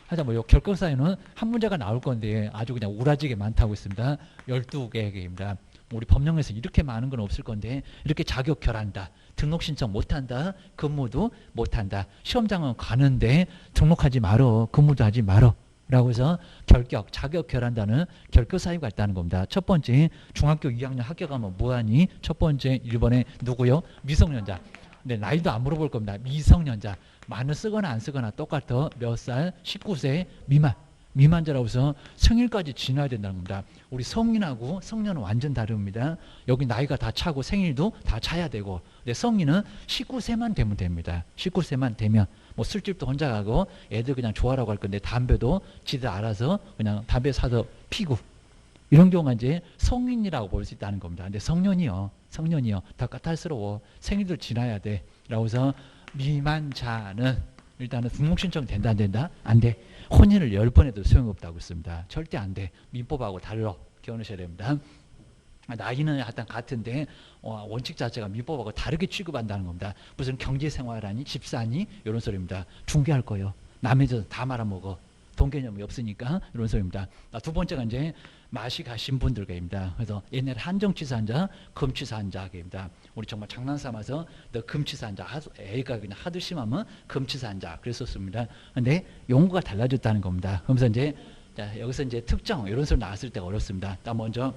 하자 뭐 결격사유는 한 문제가 나올 건데 아주 그냥 우라지게 많다고 있습니다. 12개입니다. 우리 법령에서 이렇게 많은 건 없을 건데 이렇게 자격 결한다. 등록 신청 못한다. 근무도 못한다. 시험장은 가는데 등록하지 말어. 근무도 하지 말어. 라고 해서 결격, 자격 결한다는 결격사유가 있다는 겁니다. 첫 번째 중학교 2학년 합격하면 뭐하니? 첫 번째 1번에 누구요? 미성년자. 근데 나이도 안 물어볼 겁니다. 미성년자. 만을 쓰거나 안 쓰거나 똑같아. 몇 살? 19세 미만. 미만자라고 해서 생일까지 지나야 된다는 겁니다. 우리 성인하고 성년은 완전 다릅니다. 여기 나이가 다 차고 생일도 다 차야 되고 근데 성인은 19세만 되면 됩니다. 19세만 되면 뭐 술집도 혼자 가고 애들 그냥 좋아라고 할 건데 담배도 지들 알아서 그냥 담배 사서 피고 이런 경우가 이제 성인이라고 볼 수 있다는 겁니다. 근데 성년이요. 더 까탈스러워. 생일도 지나야 돼. 라고 해서 미만자는 일단은 등록 신청 된다 안 된다? 안 돼. 혼인을 10번 해도 소용없다고 했습니다. 절대 안 돼. 민법하고 달라. 기억하셔야 됩니다. 나이는 하여튼 같은데 원칙 자체가 민법하고 다르게 취급한다는 겁니다. 무슨 경제생활하니 집사니 이런 소리입니다. 중개할 거예요. 남의 집 다 말아먹어. 돈 개념이 없으니까 이런 소리입니다. 두 번째가 이제 마시 가신 분들입니다. 그래서 옛날에 한정치사한자, 금치사한자입니다. 우리 정말 장난 삼아서 너 금치사한자, 애가 그냥 하도 심하면 금치사한자 그랬었습니다. 근데 용어가 달라졌다는 겁니다. 그러면서 이제 여기서 이제 특정 이런 소리 나왔을 때가 어렵습니다. 먼저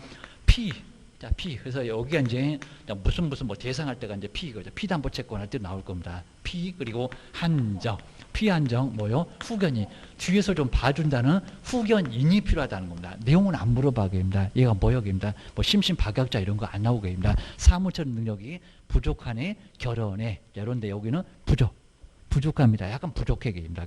피. 자, 피. 그래서 여기가 이제 무슨 뭐 대상할 때가 이제 피거죠. 피담보 채권 할 때 나올 겁니다. 피 그리고 한정. 피한정 뭐요? 후견인. 뒤에서 좀 봐준다는 후견인이 필요하다는 겁니다. 내용은 안 물어봐게입니다. 얘가 뭐역입니다. 뭐 심신박약자 이런 거 안 나오게입니다. 사무처 능력이 부족하네 결혼해. 이런데 여기는 부족합니다. 약간 부족해게입니다.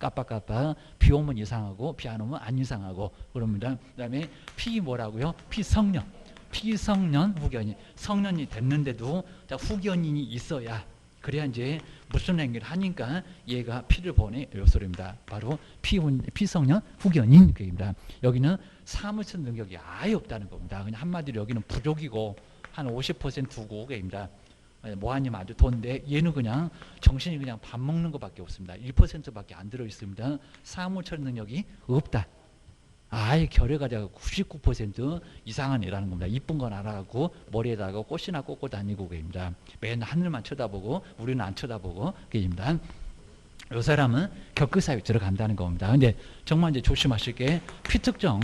깜빡깜빡 비 오면 이상하고 비 안 오면 안 이상하고 그럽니다. 그다음에 피 뭐라고요? 피성년. 피성년 후견인. 성년이 됐는데도 후견인이 있어야 그래야 이제 무슨 행위를 하니까 얘가 피를 보내 이 소리입니다. 바로 피성년 후견인 그입니다. 여기는 사무처 능력이 아예 없다는 겁니다. 그냥 한마디로 여기는 부족이고 한 50% 두고 그입니다. 뭐하냐면 아주 돈인데 얘는 그냥 정신이 그냥 밥 먹는 것밖에 없습니다. 1%밖에 안 들어 있습니다. 사무처 능력이 없다. 아예 결여가지고 99% 이상한 애라는 겁니다. 이쁜 건 알아가고 머리에다가 꽃이나 꽂고 다니고 그입니다. 맨날 하늘만 쳐다보고 우리는 안 쳐다보고 그입니다. 이 사람은 격투사에 들어간다는 겁니다. 근데 정말 이제 조심하실 게 피특정.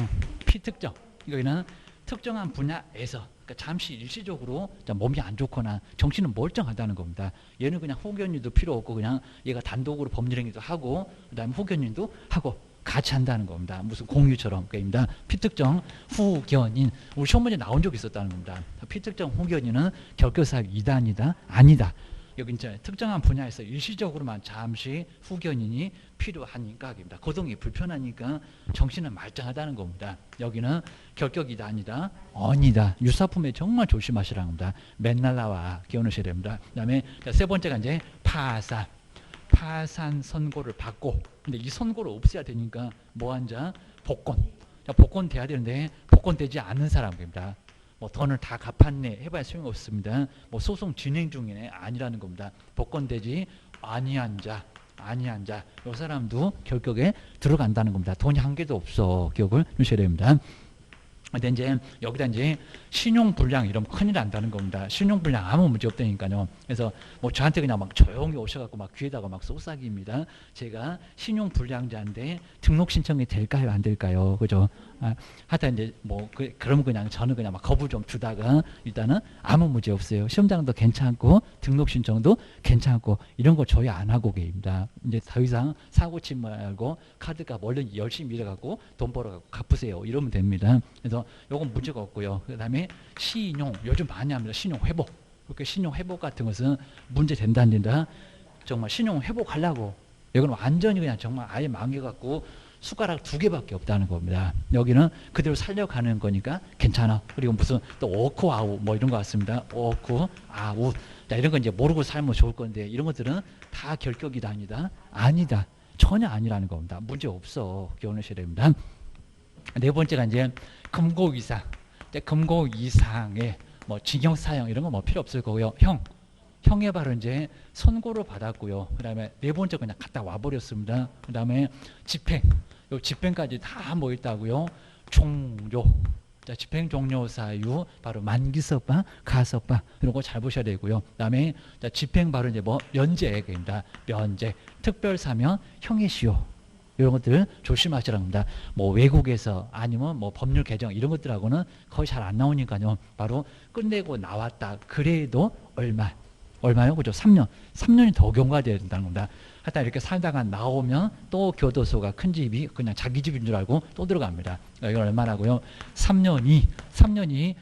이거는 특정한 분야에서 그러니까 잠시 일시적으로 몸이 안 좋거나 정신은 멀쩡하다는 겁니다. 얘는 그냥 후견인도 필요 없고 그냥 얘가 단독으로 법률행위도 하고 그다음에 후견인도 하고 같이 한다는 겁니다. 무슨 공유처럼 그입니다. 피특정 후견인. 우리 시험 문제 나온 적이 있었다는 겁니다. 피특정 후견인은 결격사유 이다 아니다? 아니다. 여기 이제 특정한 분야에서 일시적으로만 잠시 후견인이 필요하니까입니다. 거동이 불편하니까 정신은 말짱하다는 겁니다. 여기는 결격이다 아니다, 언이다. 유사품에 정말 조심하시라는 겁니다. 맨날 나와 기억하셔야 됩니다. 그다음에 세 번째가 이제 파산 선고를 받고, 근데 이 선고를 없애야 되니까 뭐한자 복권. 자, 복권 돼야 되는데 복권 되지 않는 사람입니다. 뭐 돈을 다 갚았네 해봐야 소용없습니다. 뭐 소송 진행 중이네 아니라는 겁니다. 복권되지 아니한 자, 이 사람도 결격에 들어간다는 겁니다. 돈이 한 개도 없어. 기억을 주셔야 됩니다. 근데 이제 여기다 이제 신용불량 이러면 큰일 난다는 겁니다. 신용불량 아무 문제 없다니까요. 그래서 뭐 저한테 그냥 막 조용히 오셔갖고 막 귀에다가 막 속삭입니다. 제가 신용불량자인데 등록 신청이 될까요, 안 될까요? 그죠? 하여튼 이제 뭐 그러면 그냥 저는 그냥 막 겁을 좀 주다가 일단은 아무 문제 없어요. 시험장도 괜찮고 등록 신청도 괜찮고 이런 거 저희 안 하고 계십니다. 이제 더 이상 사고 치지 말고 카드값 얼른 열심히 일해갖고 돈 벌어갖고 갚으세요. 이러면 됩니다. 그래서 요건 문제가 없고요. 그 다음에 신용, 요즘 많이 합니다. 신용 회복. 그렇게 신용 회복 같은 것은 문제 된다 안 된다. 정말 신용 회복하려고 이건 완전히 그냥 정말 아예 망해갖고 숟가락 2개밖에 없다는 겁니다. 여기는 그대로 살려가는 거니까 괜찮아. 그리고 무슨 또 오코 아우 뭐 이런 거 같습니다. 오코 아우. 자, 이런 거 이제 모르고 살면 좋을 건데 이런 것들은 다 결격이다 아니다. 전혀 아니라는 겁니다. 문제 없어. 기억하셔야 됩니다. 네 번째가 이제 금고 이상. 금고 이상의 뭐 징역 사형 이런 거 뭐 필요 없을 거고요. 형에 바로 이제 선고를 받았고요. 그다음에 네 번째 그냥 갔다 와버렸습니다. 그다음에 집행, 요 집행까지 다 뭐 있다고요. 종료, 자, 집행 종료 사유 바로 만기석방, 가석방 이런 거 잘 보셔야 되고요. 그다음에 자, 집행 바로 이제 뭐 면제입니다. 면제, 특별 사면, 형해시효. 이런 것들 조심하시라는 겁니다. 뭐 외국에서 아니면 뭐 법률 개정 이런 것들하고는 거의 잘 안 나오니까요. 바로 끝내고 나왔다. 그래도 얼마요? 그죠? 3년이 더 경과돼야 된다는 겁니다. 하여튼 이렇게 살다가 나오면 또 교도소가 큰 집이 그냥 자기 집인 줄 알고 또 들어갑니다. 이건 얼마라고요? 3년이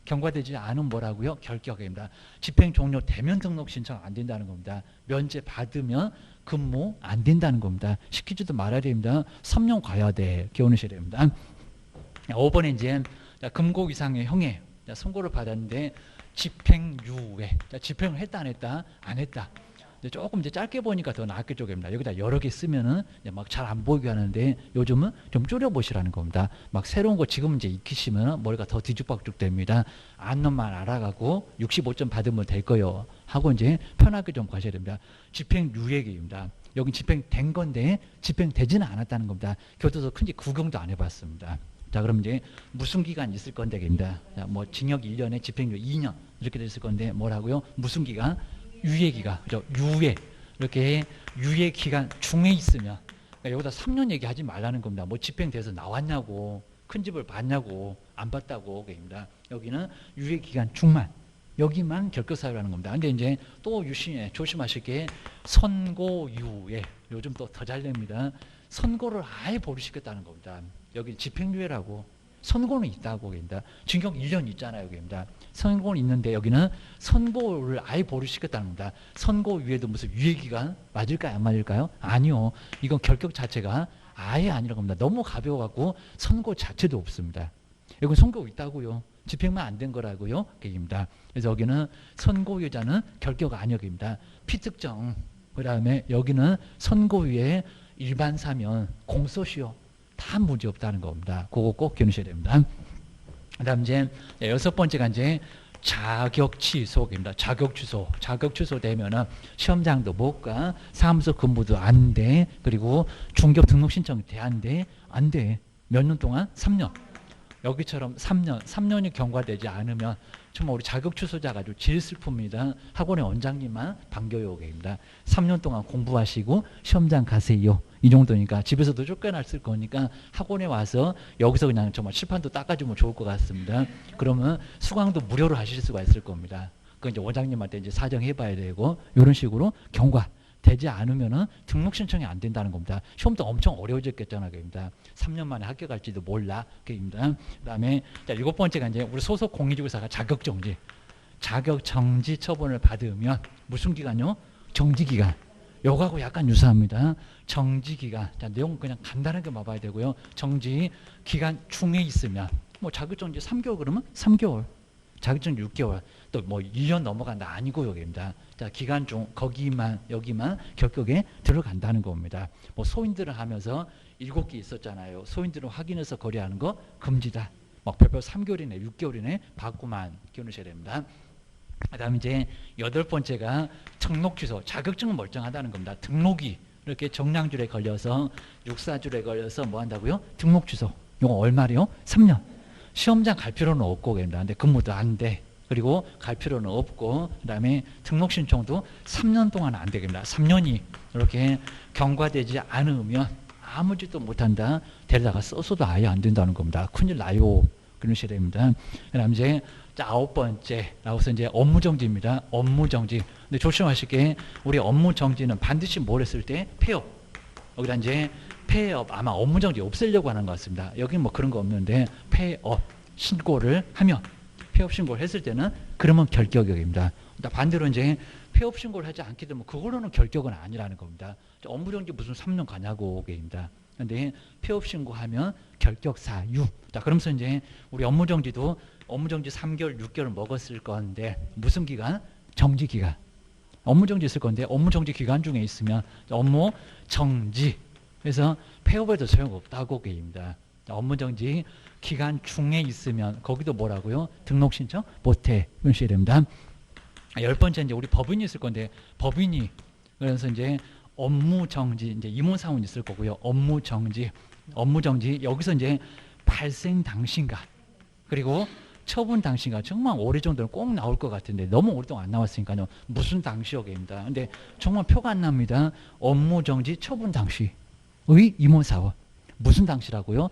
경과되지 않은 뭐라고요? 결격입니다. 집행 종료되면 등록 신청 안 된다는 겁니다. 면제 받으면 근무 안 된다는 겁니다. 시키지도 말아야 됩니다. 3년 가야 돼. 기억하셔야 됩니다. 5번에 이제 금고 이상의 형에 선고를 받았는데 집행유예. 집행을 했다 안 했다? 안 했다. 조금 이제 짧게 보니까 더 나을 쪽입니다. 여기다 여러 개 쓰면은 막 잘 안 보이게 하는데 요즘은 좀 줄여보시라는 겁니다. 막 새로운 거 지금 이제 익히시면 머리가 더 뒤죽박죽 됩니다. 안놈만 알아가고 65점 받으면 될 거요. 하고 이제 편하게 좀 가셔야 됩니다. 집행유예입니다. 여기 집행된 건데 집행되지는 않았다는 겁니다. 교도소 큰지 구경도 안 해봤습니다. 자, 그럼 이제 무슨 기간 있을 건데, 입니다. 자, 뭐 징역 1년에 집행유예 2년 이렇게 됐을 건데 뭐라고요? 무슨 기간? 유예 기간, 그죠? 이렇게 유예 기간 중에 있으면 그러니까 여기다 3년 얘기하지 말라는 겁니다. 뭐 집행돼서 나왔냐고, 큰 집을 봤냐고, 안 봤다고 그입니다. 여기는 유예 기간 중만. 여기만 결격 사유라는 겁니다. 근데 이제 또 조심하실 게 선고유예. 요즘 또 더 잘 냅니다. 선고를 아예 버리시겠다는 겁니다. 여기 집행유예라고 선고는 있다고 합니다. 징역 1년 있잖아요. 여기입니다. 선고는 있는데 여기는 선고를 아예 버리시겠다는 겁니다. 선고유예도 무슨 유예기간 맞을까요? 안 맞을까요? 아니요. 이건 결격 자체가 아예 아니라고 합니다. 너무 가벼워갖고 선고 자체도 없습니다. 여기 선고 있다고요. 집행만 안 된 거라고요. 얘기입니다. 그래서 여기는 선고유예자는 결격 아니역입니다. 피특정. 그 다음에 여기는 선고유예 일반 사면 공소시효 다 문제 없다는 겁니다. 그거 꼭 기억하셔야 됩니다. 그 다음 이제 6번째가 이제 자격 취소입니다. 자격 취소 되면은 시험장도 못 가, 사무소 근무도 안 돼, 그리고 중개업 등록 신청 돼, 안 돼. 몇 년 동안? 3년. 여기처럼 3년이 경과되지 않으면 정말 우리 자격 취소자가 아주 제일 슬픕니다. 학원의 원장님만 반겨요입니다. 3년 동안 공부하시고 시험장 가세요. 이 정도니까 집에서도 쫓겨났을 거니까 학원에 와서 여기서 그냥 정말 칠판도 닦아주면 좋을 것 같습니다. 그러면 수강도 무료로 하실 수가 있을 겁니다. 그 이제 원장님한테 이제 사정해봐야 되고 이런 식으로 경과 되지 않으면은 등록 신청이 안 된다는 겁니다. 시험도 엄청 어려워졌겠잖아요. 그입니다. 3년 만에 합격할지도 몰라. 그입니다. 그다음에 자, 7번째가 이제 우리 소속 공인중개사가 자격정지. 자격 정지 처분을 받으면 무슨 기간요? 정지 기간. 요거하고 약간 유사합니다. 정지 기간. 자, 내용 그냥 간단하게 봐봐야 되고요. 정지 기간 중에 있으면 뭐 자격 정지 3개월 그러면 3개월. 자격 정지 6개월. 또 뭐 1년 넘어간다 아니고 여기입니다. 자, 기간 중 거기만 여기만 결격에 들어간다는 겁니다. 뭐 소인들을 하면서 7개 있었잖아요. 소인들을 확인해서 거래하는 거 금지다. 막 별별 3개월이네 6개월이네 받고만 기억하셔야 됩니다. 그다음에 이제 8번째가 등록 취소. 자격증은 멀쩡하다는 겁니다. 등록이 이렇게 정량줄에 걸려서 육사줄에 걸려서 뭐 한다고요? 등록 취소. 이거 얼마래요? 3년. 시험장 갈 필요는 없고 그런다. 근데 근무도 안 돼. 그리고 갈 필요는 없고 그다음에 등록 신청도 3년 동안 안 되겠습니다. 3년이 이렇게 경과되지 않으면 아무 짓도 못한다. 데려다가 써서도 아예 안 된다는 겁니다. 큰일 나요. 그러셔야 됩니다. 그다음 이제 9번째 이제 업무 정지입니다. 업무 정지. 근데 조심하실 게 우리 업무 정지는 반드시 뭘 했을 때 폐업. 여기다 이제 폐업 아마 업무 정지 없애려고 하는 것 같습니다. 여기 뭐 그런 거 없는데 폐업 신고를 하면 폐업 신고를 했을 때는 그러면 결격입니다. 반대로 이제 폐업 신고를 하지 않게 되면 그걸로는 결격은 아니라는 겁니다. 업무 정지 무슨 3년 가냐고 게입니다. 근데 폐업 신고하면 결격 사유. 자, 그러면서 이제 우리 업무 정지도 업무 정지 3개월, 6개월 먹었을 건데 무슨 기간? 정지 기간. 업무 정지 있을 건데 업무 정지 기간 중에 있으면 업무 정지. 그래서 폐업에도 소용없다고 게입니다. 업무 정지 기간 중에 있으면 거기도 뭐라고요? 등록 신청 못해. 그러셔야 됩니다. 10번째 이제 우리 법인이 있을 건데 법인이 그래서 이제 업무 정지 이제 임원 사원이 있을 거고요. 업무 정지 여기서 이제 발생 당시인가 그리고 처분 당시인가 정말 오래 정도는 꼭 나올 것 같은데 너무 오랫동안 안 나왔으니까요. 무슨 당시역입니다. 근데 정말 표가 안 납니다. 업무 정지 처분 당시의 임원 사원 무슨 당시라고요?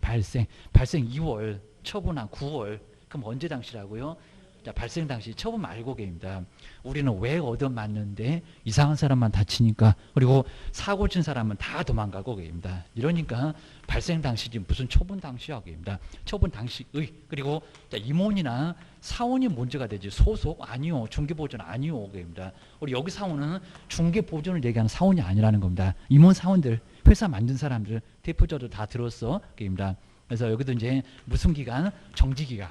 발생 2월 처분한 9월 그럼 언제 당시라고요? 자, 발생 당시 처분 말고 게입니다. 우리는 왜 얻어맞는데 이상한 사람만 다치니까 그리고 사고 친 사람은 다 도망가고 게입니다. 이러니까 발생 당시지 무슨 처분 당시야 게입니다. 처분 당시의 그리고 자, 임원이나 사원이 문제가 되지 소속 아니요 중개보전 아니요 게입니다. 우리 여기 사원은 중개보전을 얘기하는 사원이 아니라는 겁니다. 임원 사원들 회사 만든 사람들 대표자도 다 들었어 게입니다. 그래서 여기도 이제 무슨 기간 정지 기간.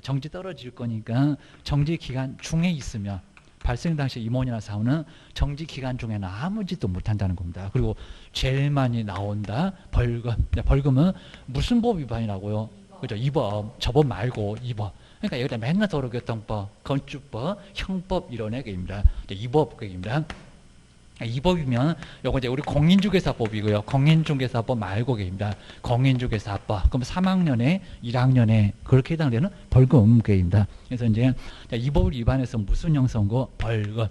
정지 떨어질 거니까 정지 기간 중에 있으면 발생 당시 임원이나 사원은 정지 기간 중에는 아무 짓도 못한다는 겁니다. 그리고 제일 많이 나온다 벌금. 벌금은 무슨 법 위반이라고요? 그죠? 2법 저법 말고 2법. 그러니까 여기다 맨날 도로교통법, 건축법, 형법 이런 애입니다. 2법 그입니다. 2법이면 요거 이제 우리 공인중개사법이고요. 공인중개사법 말고 계입니다. 공인중개사법. 그럼 3학년에 1학년에 그렇게 해당되는 벌금계입니다. 그래서 이제 2법을 위반해서 무슨 형 선고? 벌금.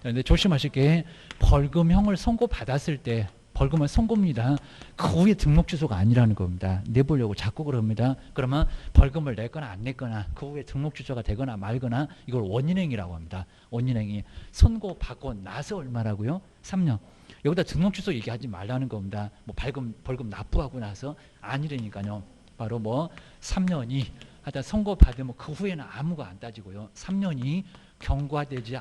근데 조심하실 게 벌금형을 선고받았을 때 벌금은 선고입니다. 그 후에 등록 취소가 아니라는 겁니다. 내보려고 자꾸 그럽니다. 그러면 벌금을 냈거나 안 냈거나 그 후에 등록 취소가 되거나 말거나 이걸 원인행위라고 합니다. 원인행위. 선고받고 나서 얼마라고요? 3년. 여기다 등록 취소 얘기하지 말라는 겁니다. 뭐 벌금 납부하고 나서 아니라니까요. 바로 뭐 3년이 하여튼 선고받으면 그 후에는 아무거 안 따지고요. 3년이 경과되지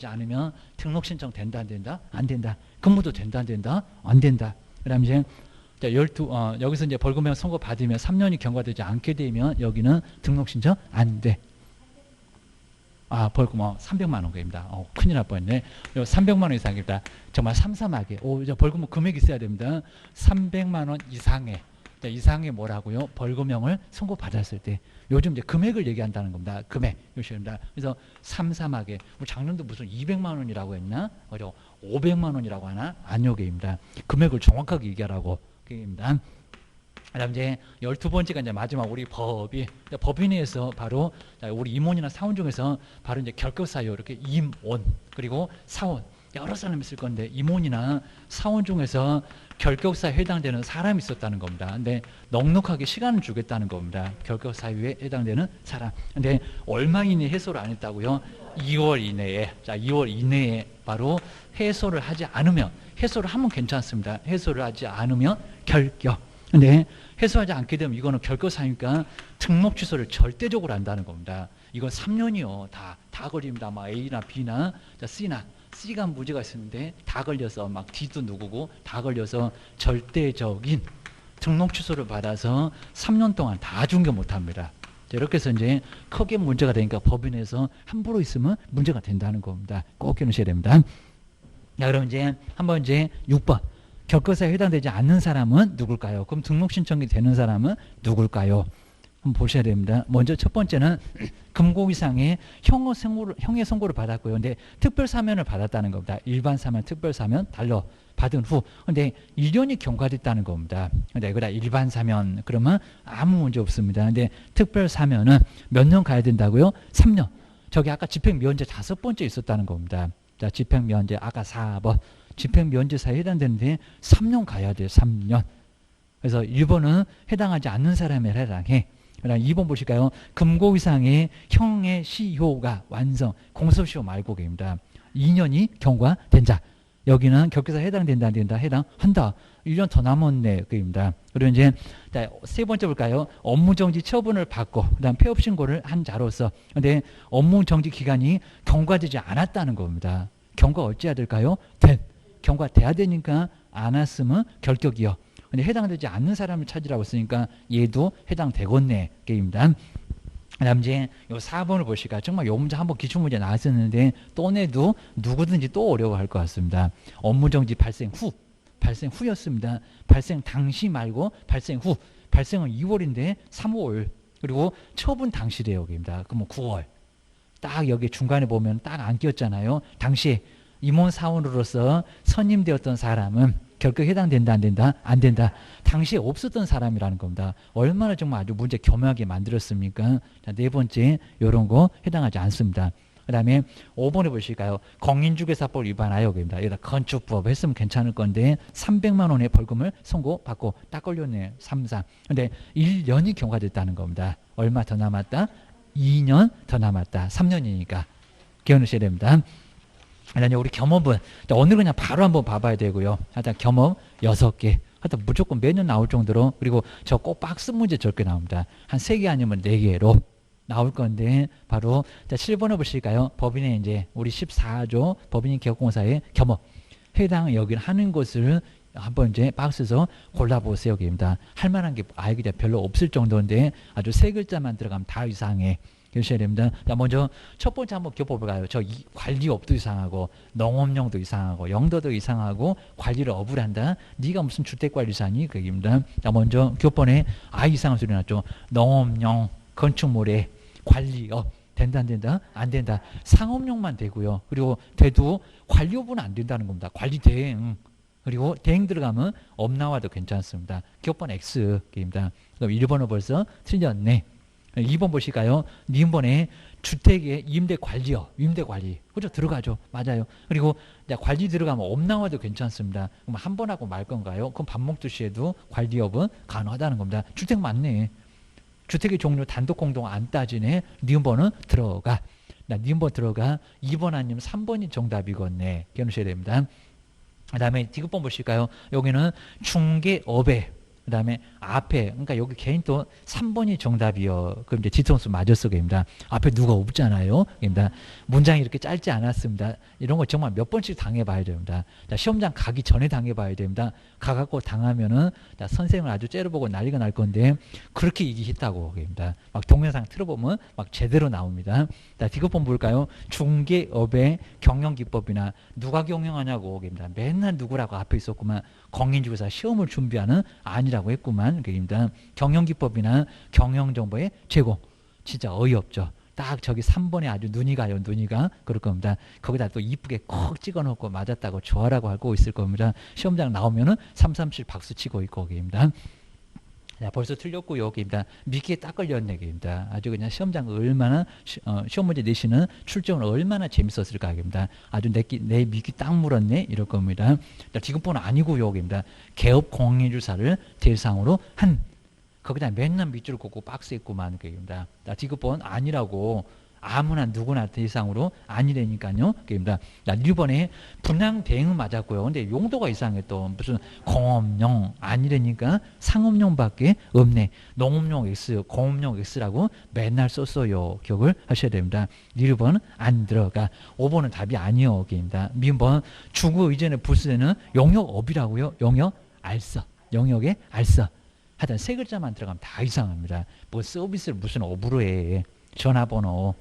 않으면 등록 신청 된다 안 된다? 안 된다. 근무도 된다 안 된다? 안 된다. 그다음에 이제 여기서 이제 벌금형 선고 받으면 3년이 경과되지 않게 되면 여기는 등록 신청 안 돼. 아, 벌금 300만 원입니다. 큰일 날 뻔했네. 300만 원 이상입니다. 정말 삼삼하게. 벌금 금액이 있어야 됩니다. 300만 원 이상의 이상의 뭐라고요? 벌금형을 선고받았을 때 요즘 이제 금액을 얘기한다는 겁니다. 금액 요시입니다. 그래서 삼삼하게 우리 작년도 무슨 200만 원이라고 했나? 500만 원이라고 하나? 아니오게입니다. 금액을 정확하게 얘기하라고 게입니다. 그다음 이제 12번째가 이제 마지막 우리 법인에서 바로 우리 임원이나 사원 중에서 바로 이제 결격 사유 이렇게 임원 그리고 사원 여러 사람이 있을 건데 임원이나 사원 중에서 결격사유에 해당되는 사람이 있었다는 겁니다. 근데 넉넉하게 시간을 주겠다는 겁니다. 결격사유에 해당되는 사람. 근데 얼마 이내에 해소를 안 했다고요? 2월 이내에. 자, 2월 이내에 바로 해소를 하지 않으면 해소를 하면 괜찮습니다. 해소를 하지 않으면 결격. 근데 해소하지 않게 되면 이거는 결격사유니까 등록 취소를 절대적으로 한다는 겁니다. 이건 3년이요. 다 걸립니다. 막 A나 B나 C나 C가 문제가 있었는데 다 걸려서 막 D도 누구고 다 걸려서 절대적인 등록 취소를 받아서 3년 동안 다 중개 못합니다. 이렇게 해서 이제 크게 문제가 되니까 법인에서 함부로 있으면 문제가 된다는 겁니다. 꼭 기억하셔야 됩니다. 자, 그럼 이제 한번 이제 6번. 결격사에 해당되지 않는 사람은 누굴까요? 그럼 등록 신청이 되는 사람은 누굴까요? 한번 보셔야 됩니다. 먼저 첫 번째는 금고 이상의 형의 선고를 받았고요. 근데 특별 사면을 받았다는 겁니다. 일반 사면, 특별 사면 달러 받은 후, 근데 1년이 경과됐다는 겁니다. 근데 이거다 일반 사면 그러면 아무 문제 없습니다. 근데 특별 사면은 몇 년 가야 된다고요? 3년. 저기 아까 집행면제 5번째 있었다는 겁니다. 자, 집행면제 아까 4번. 집행면제사에 해당되는데 3년 가야 돼요. 3년. 그래서 1번은 해당하지 않는 사람에 해당해. 그다음 2번 보실까요? 금고 이상의 형의 시효가 완성. 공소시효 말고 입니다. 2년이 경과된 자. 여기는 결격사 해당된다, 안 된다, 해당한다. 1년 더 남았네, 그입니다. 그리고 이제 세 번째 볼까요? 업무정지 처분을 받고, 그다음 폐업 신고를 한 자로서, 근데 업무정지 기간이 경과되지 않았다는 겁니다. 경과 어찌해야 될까요? 경과돼야 되니까 안 왔으면 결격이요. 근데 해당되지 않는 사람을 찾으라고 했으니까 얘도 해당되겠네, 게입니다. 그다음 이제 요 4번을 보실까요? 정말 요 문제 한번 기출문제 나왔었는데 또 내도 누구든지 또 어려워할 것 같습니다. 업무정지 발생 후였습니다. 발생 당시 말고 발생 후. 발생은 2월인데 3월 그리고 처분 당시래요, 여기입니다. 그러면 9월. 딱 여기 중간에 보면 딱 안 끼었잖아요. 당시에 임원 사원으로서 선임되었던 사람은 결격 해당된다, 안 된다? 안 된다. 당시에 없었던 사람이라는 겁니다. 얼마나 정말 아주 문제 교묘하게 만들었습니까? 자, 네 번째, 요런 거 해당하지 않습니다. 그 다음에 5번에 보실까요? 공인중개사법 위반하여 입니다. 여기다 건축법 했으면 괜찮을 건데 300만 원의 벌금을 선고받고 딱 걸렸네. 3상. 근데 1년이 경과됐다는 겁니다. 얼마 더 남았다? 2년 더 남았다. 3년이니까. 기억하셔야 됩니다. 그다음에 우리 겸업은 오늘 그냥 바로 한번 봐봐야 되고요. 하여튼 겸업 6개. 하여튼 무조건 매년 나올 정도로 그리고 저 꼭 박스 문제 적게 나옵니다. 한 3개 아니면 4개로 나올 건데 바로 7번을 보실까요? 법인의 이제 우리 14조 법인인 개업공사의 겸업 해당 여기를 하는 것을 한번 이제 박스에서 골라보세요. 여기입니다. 할 만한 게 아예 별로 없을 정도인데 아주 3글자만 들어가면 다 이상해. 그러셔야 됩니다. 자, 먼저 첫 번째 한번 껴볼까요? 저 관리업도 이상하고 농업용도 이상하고 영도도 이상하고 관리를 업을 한다. 네가 무슨 주택관리사니? 그입니다. 자, 먼저 교본에 이상한 소리 났죠. 농업용 건축물에 관리업 된다, 안 된다? 안 된다. 상업용만 되고요. 그리고 돼도 관리업은 안 된다는 겁니다. 관리대행. 그리고 대행 들어가면 업 나와도 괜찮습니다. 교본 X입니다. 그럼 1번은 벌써 틀렸네. 2번 보실까요? 니은번에 주택의 임대관리요. 임대관리. 그죠? 들어가죠. 맞아요. 그리고 관리 들어가면 업 나와도 괜찮습니다. 그럼 한 번 하고 말 건가요? 그럼 밥 먹듯이 해도 관리업은 가능하다는 겁니다. 주택 맞네. 주택의 종류 단독 공동 안 따지네. 니은번은 들어가. 니은번 들어가. 2번 아니면 3번이 정답이겠네. 기억하셔야 됩니다. 그 다음에 디귿번 보실까요? 여기는 중개업에 그 다음에 앞에, 그러니까 여기 개인 또 3번이 정답이요. 그럼 이제 뒤통수 맞았어. 입니다. 앞에 누가 없잖아요. 입니다. 문장이 이렇게 짧지 않았습니다. 이런 거 정말 몇 번씩 당해봐야 됩니다. 자, 시험장 가기 전에 당해봐야 됩니다. 가갖고 당하면은, 자, 선생님을 아주 째려보고 난리가 날 건데, 그렇게 얘기했다고. 입니다. 막 동영상 틀어보면 막 제대로 나옵니다. 자, 디귿번 볼까요? 중개업의 경영기법이나 누가 경영하냐고. 입니다. 맨날 누구라고 앞에 있었구만. 공인중개사 시험을 준비하는 아니라고 했구만. 그입니다. 경영기법이나 경영정보의 제공. 진짜 어이없죠. 딱 저기 3번에 아주 눈이 가요. 눈이 가. 그럴 겁니다. 거기다 또 이쁘게 콕 찍어놓고 맞았다고 좋아라고 하고 있을 겁니다. 시험장 나오면은 337 박수 치고 있고 거기입니다. 자, 벌써 틀렸고 여기입니다. 미끼에 딱 걸렸네 여기입니다. 아주 그냥 시험장 얼마나 시험 문제 내시는 출정은 얼마나 재밌었을까 여기입니다. 아주 내 미끼 딱 물었네 이럴 겁니다. 자, 디귿번 아니고 여기입니다. 개업 공인중개사를 대상으로 한 거기다 맨날 밑줄 긋고 박스 있고만 그입니다. 자, 디귿번 아니라고 아무나 누구나 대상으로 아니라니까요. 그입니다. 자, 1번에 분양 대응 맞았고요. 근데 용도가 이상해 또 무슨 공업용 아니라니까 상업용밖에 없네. 농업용 X, 공업용 X라고 맨날 썼어요. 기억을 하셔야 됩니다. 1번 안 들어가. 5번은 답이 아니요. 입니다. 민번 주거 이전의 부수는 용역업이라고요. 용역 알서. 영역에 알서. 하여튼 세 글자만 들어가면 다 이상합니다. 뭐 서비스를 무슨 업으로 해. 전화번호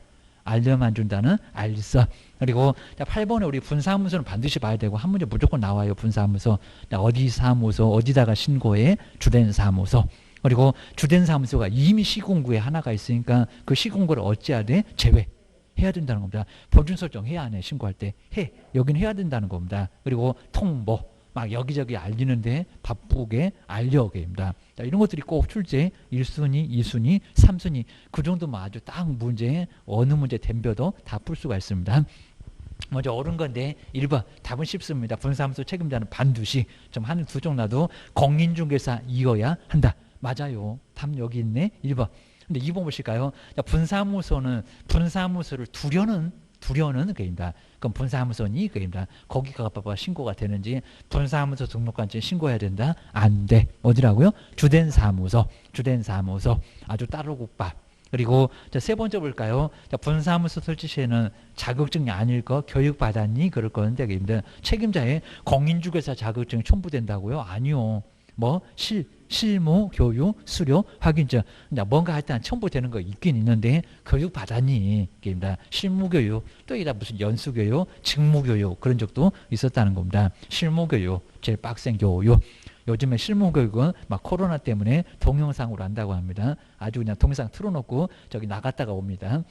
알려만 준다는 알서. 그리고 8번에 우리 분사무소는 반드시 봐야 되고 한 문제 무조건 나와요. 분사무소. 어디 사무소 어디다가 신고해. 주된 사무소. 그리고 주된 사무소가 이미 시공구에 하나가 있으니까 그 시공구를 어찌해야 돼? 제외해야 된다는 겁니다. 보준 설정 해야 안 해? 신고할 때 해. 여기는 해야 된다는 겁니다. 그리고 통보 막 여기저기 알리는데 바쁘게 알려게입니다. 이런 것들이 꼭 출제 1순위, 2순위, 3순위 그 정도면 아주 딱 문제 어느 문제 댐벼도 다 풀 수가 있습니다. 먼저 옳은 건데 1번 답은 쉽습니다. 분사무소 책임자는 반드시 좀 하늘 두 종 놔도 공인중개사이어야 한다. 맞아요. 답 여기 있네. 1번. 근데 2번 보실까요? 분사무소는 분사무소를 두려는 그입니다. 그럼 분사무소니 그입니다. 거기가 봐봐 신고가 되는지 분사무소 등록관청 신고해야 된다. 안 돼. 어디라고요? 주된 사무소. 아주 따로국밥. 그리고 세 번째 볼까요? 분사무소 설치 시에는 자격증이 아닐 거 교육받았니? 그럴 건데 그입니다. 책임자의 공인중개사 자격증이 첨부된다고요? 아니요. 뭐 실무, 교육, 수료, 확인증. 뭔가 일단 첨부되는 거 있긴 있는데 교육 받았니? 입니다. 실무교육, 또 이다 무슨 연수교육, 직무교육 그런 적도 있었다는 겁니다. 실무교육, 제일 빡센 교육. 요즘에 실무교육은 막 코로나 때문에 동영상으로 한다고 합니다. 아주 그냥 동영상 틀어놓고 저기 나갔다가 옵니다.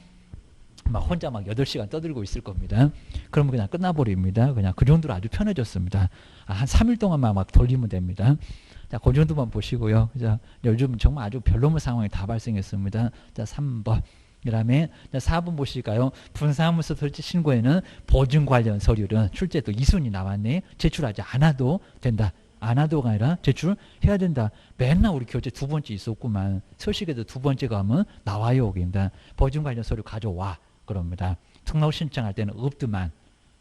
막 혼자 막 8시간 떠들고 있을 겁니다. 그러면 그냥 끝나버립니다. 그냥 그 정도로 아주 편해졌습니다. 한 3일 동안만 막 돌리면 됩니다. 자, 그 정도만 보시고요. 자, 요즘 정말 아주 별로문 상황이 다 발생했습니다. 자, 3번. 그 다음에 4번 보실까요? 분사무소 설치 신고에는 보증 관련 서류는 출제 또 2순위 나왔네. 제출하지 않아도 된다. 안하도가 아니라 제출해야 된다. 맨날 우리 교재 두 번째 있었구만. 서식에도 두 번째 가면 나와요. 입니다. 보증 관련 서류 가져와. 그럽니다. 등록 신청할 때는 없더만.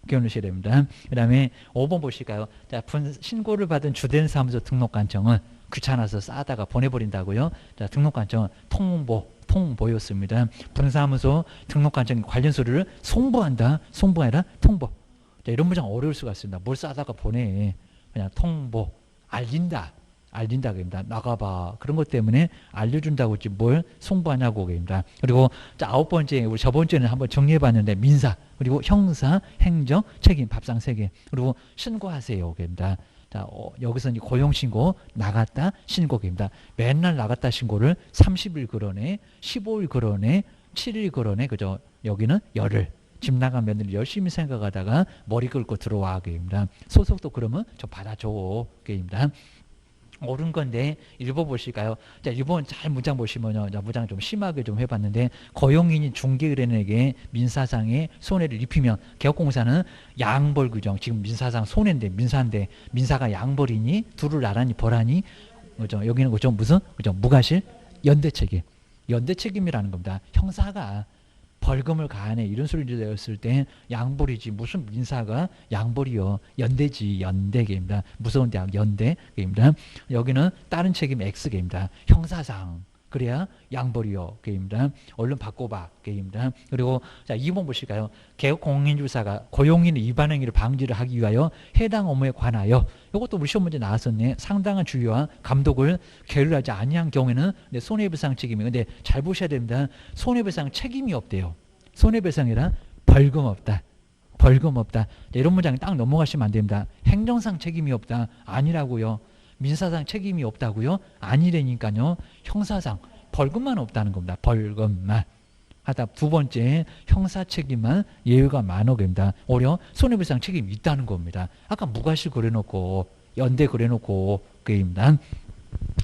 기억하셔야 됩니다. 그 다음에 5번 보실까요? 자, 신고를 받은 주된 사무소 등록관청은 귀찮아서 싸다가 보내버린다고요. 자, 등록관청은 통보였습니다. 분사무소 등록관청 관련 서류를 송부한다. 송부 아니라 통보. 자, 이런 문장 어려울 수가 있습니다. 뭘 싸다가 보내. 그냥 통보, 알린다 그럽니다. 나가봐. 그런 것 때문에 알려준다고 했지 뭘 송부하냐고 그럽니다. 그리고 자, 9번째, 우리 저번주에는 한번 정리해봤는데 민사, 그리고 형사, 행정, 책임, 밥상 3개. 그리고 신고하세요 그럽니다. 자, 여기서 이제 고용신고 나갔다 신고 그럽니다. 맨날 나갔다 신고를 30일 그러네, 15일 그러네, 7일 그러네, 그죠? 여기는 열흘. 집 나간 며느리 열심히 생각하다가 머리 긁고 들어와 그입니다. 소속도 그러면 좀 받아줘 그입니다. 옳은 건데 1번 보실까요? 자, 1번 잘 문장 보시면요. 자, 문장 좀 심하게 좀 해봤는데 고용인이 중개의뢰인에게 민사상의 손해를 입히면 개업공사는 양벌 규정. 지금 민사상 손해인데 민사가 양벌이니 둘을 나란히 벌하니 그죠? 여기는 그죠? 무슨 그죠? 무과실 연대 책임이라는 겁니다. 형사가 벌금을 가하네 이런 소리를 내었을 때 양벌이지 무슨 민사가 양벌이요. 연대지 연대계입니다. 무서운 대학 연대계입니다. 여기는 다른 책임 X계입니다. 형사상 그래야 양벌이요. 계입니다. 얼른 바꿔봐. 계입니다. 그리고 자 2번 보실까요? 개업공인중개사가 고용인의 위반 행위를 방지를 하기 위하여 해당 업무에 관하여 이것도 우리 시험 문제 나왔었네. 상당한 주의와 감독을 게을리하지 아니한 경우에는 손해배상 책임이 근데 잘 보셔야 됩니다. 손해배상 책임이 없대요. 손해배상이라 벌금 없다. 이런 문장이 딱 넘어가시면 안 됩니다. 행정상 책임이 없다. 아니라고요. 민사상 책임이 없다고요? 아니라니까요. 형사상 벌금만 없다는 겁니다. 벌금만. 하다 두 번째 형사 책임만 예외가 많어 겁니다. 오히려 손해배상 책임이 있다는 겁니다. 아까 무과실 그래놓고 연대 그래놓고 그입니다.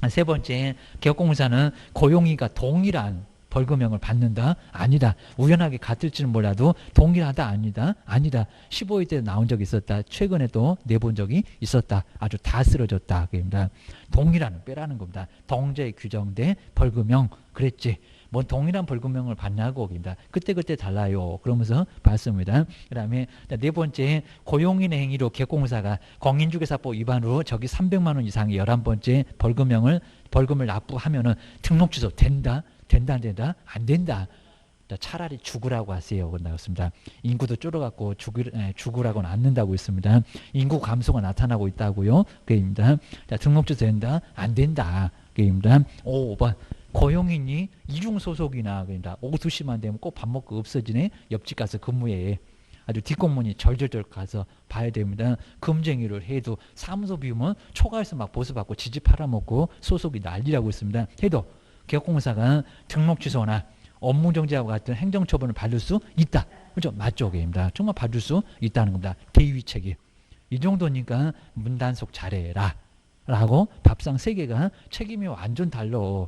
세 번째 개업공사는 고용인과 동일한 벌금형을 받는다? 아니다. 우연하게 같을지는 몰라도 동일하다? 아니다. 아니다. 15일 때 나온 적이 있었다. 최근에 또 내본 적이 있었다. 아주 다 쓰러졌다. 그입니다. 동일한 빼라는 겁니다. 동제에 규정된 벌금형 그랬지. 뭐 동일한 벌금형을 받냐고 입니다. 그때 달라요. 그러면서 받습니다. 그다음에 네 번째 고용인의 행위로 개공사가 공인중개사법 위반으로 저기 300만 원 이상의 11번째 벌금을 납부하면은 등록 취소 된다? 된다 안 된다? 안 된다. 차라리 죽으라고 하세요. 그렇습니다. 인구도 줄어갖고 죽으라고는 않는다고 있습니다. 인구 감소가 나타나고 있다고요. 그입니다. 자, 등록 취소 된다? 안 된다. 그입니다. 5번. 고용인이 이중 소속이나 그러니까 오후 2시만 되면 꼭 밥 먹고 없어지네. 옆집 가서 근무해. 아주 뒷공문이 절절절 가서 봐야 됩니다. 금쟁이를 해도 사무소 비우면 초과해서 막 보수받고 지지 팔아먹고 소속이 난리라고 있습니다. 해도 개업공사가 등록 취소나 업무 정지하고 같은 행정처분을 받을 수 있다. 그렇죠? 맞죠? 입니다. 정말 받을 수 있다는 겁니다. 대위 책임. 이 정도니까 문단속 잘해라. 라고 밥상 3개가 책임이 완전 달라.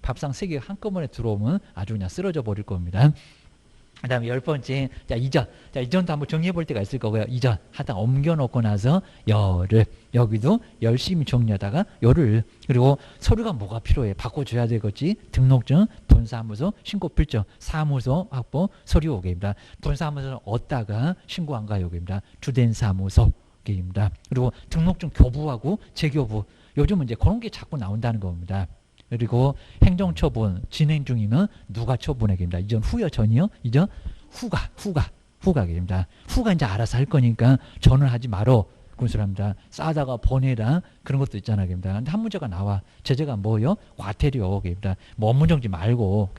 밥상 3개 한꺼번에 들어오면 아주 그냥 쓰러져 버릴 겁니다. 그 다음에 10번째, 자, 이전. 자, 이전도 한번 정리해 볼 때가 있을 거고요. 이전. 하다 옮겨놓고 나서 열을. 여기도 열심히 정리하다가 열을. 그리고 서류가 뭐가 필요해? 바꿔줘야 되겠지? 등록증, 분사무소, 신고필증, 사무소 확보, 서류 오게입니다. 분사무소는 얻다가 신고 안 가요. 오게입니다. 주된 사무소. 오게입니다. 그리고 등록증 교부하고 재교부. 요즘은 이제 그런 게 자꾸 나온다는 겁니다. 그리고 행정처분 진행 중이면 누가 처분하게입니다. 이전 후요 전이요? 이전 후가입니다. 후가 이제 알아서 할 거니까 전원하지 말어. 군수랍니다. 싸다가 보내라. 그런 것도 있잖아요. 근데 한 문제가 나와. 제재가 뭐요? 과태료. 뭐 업무정지 말고.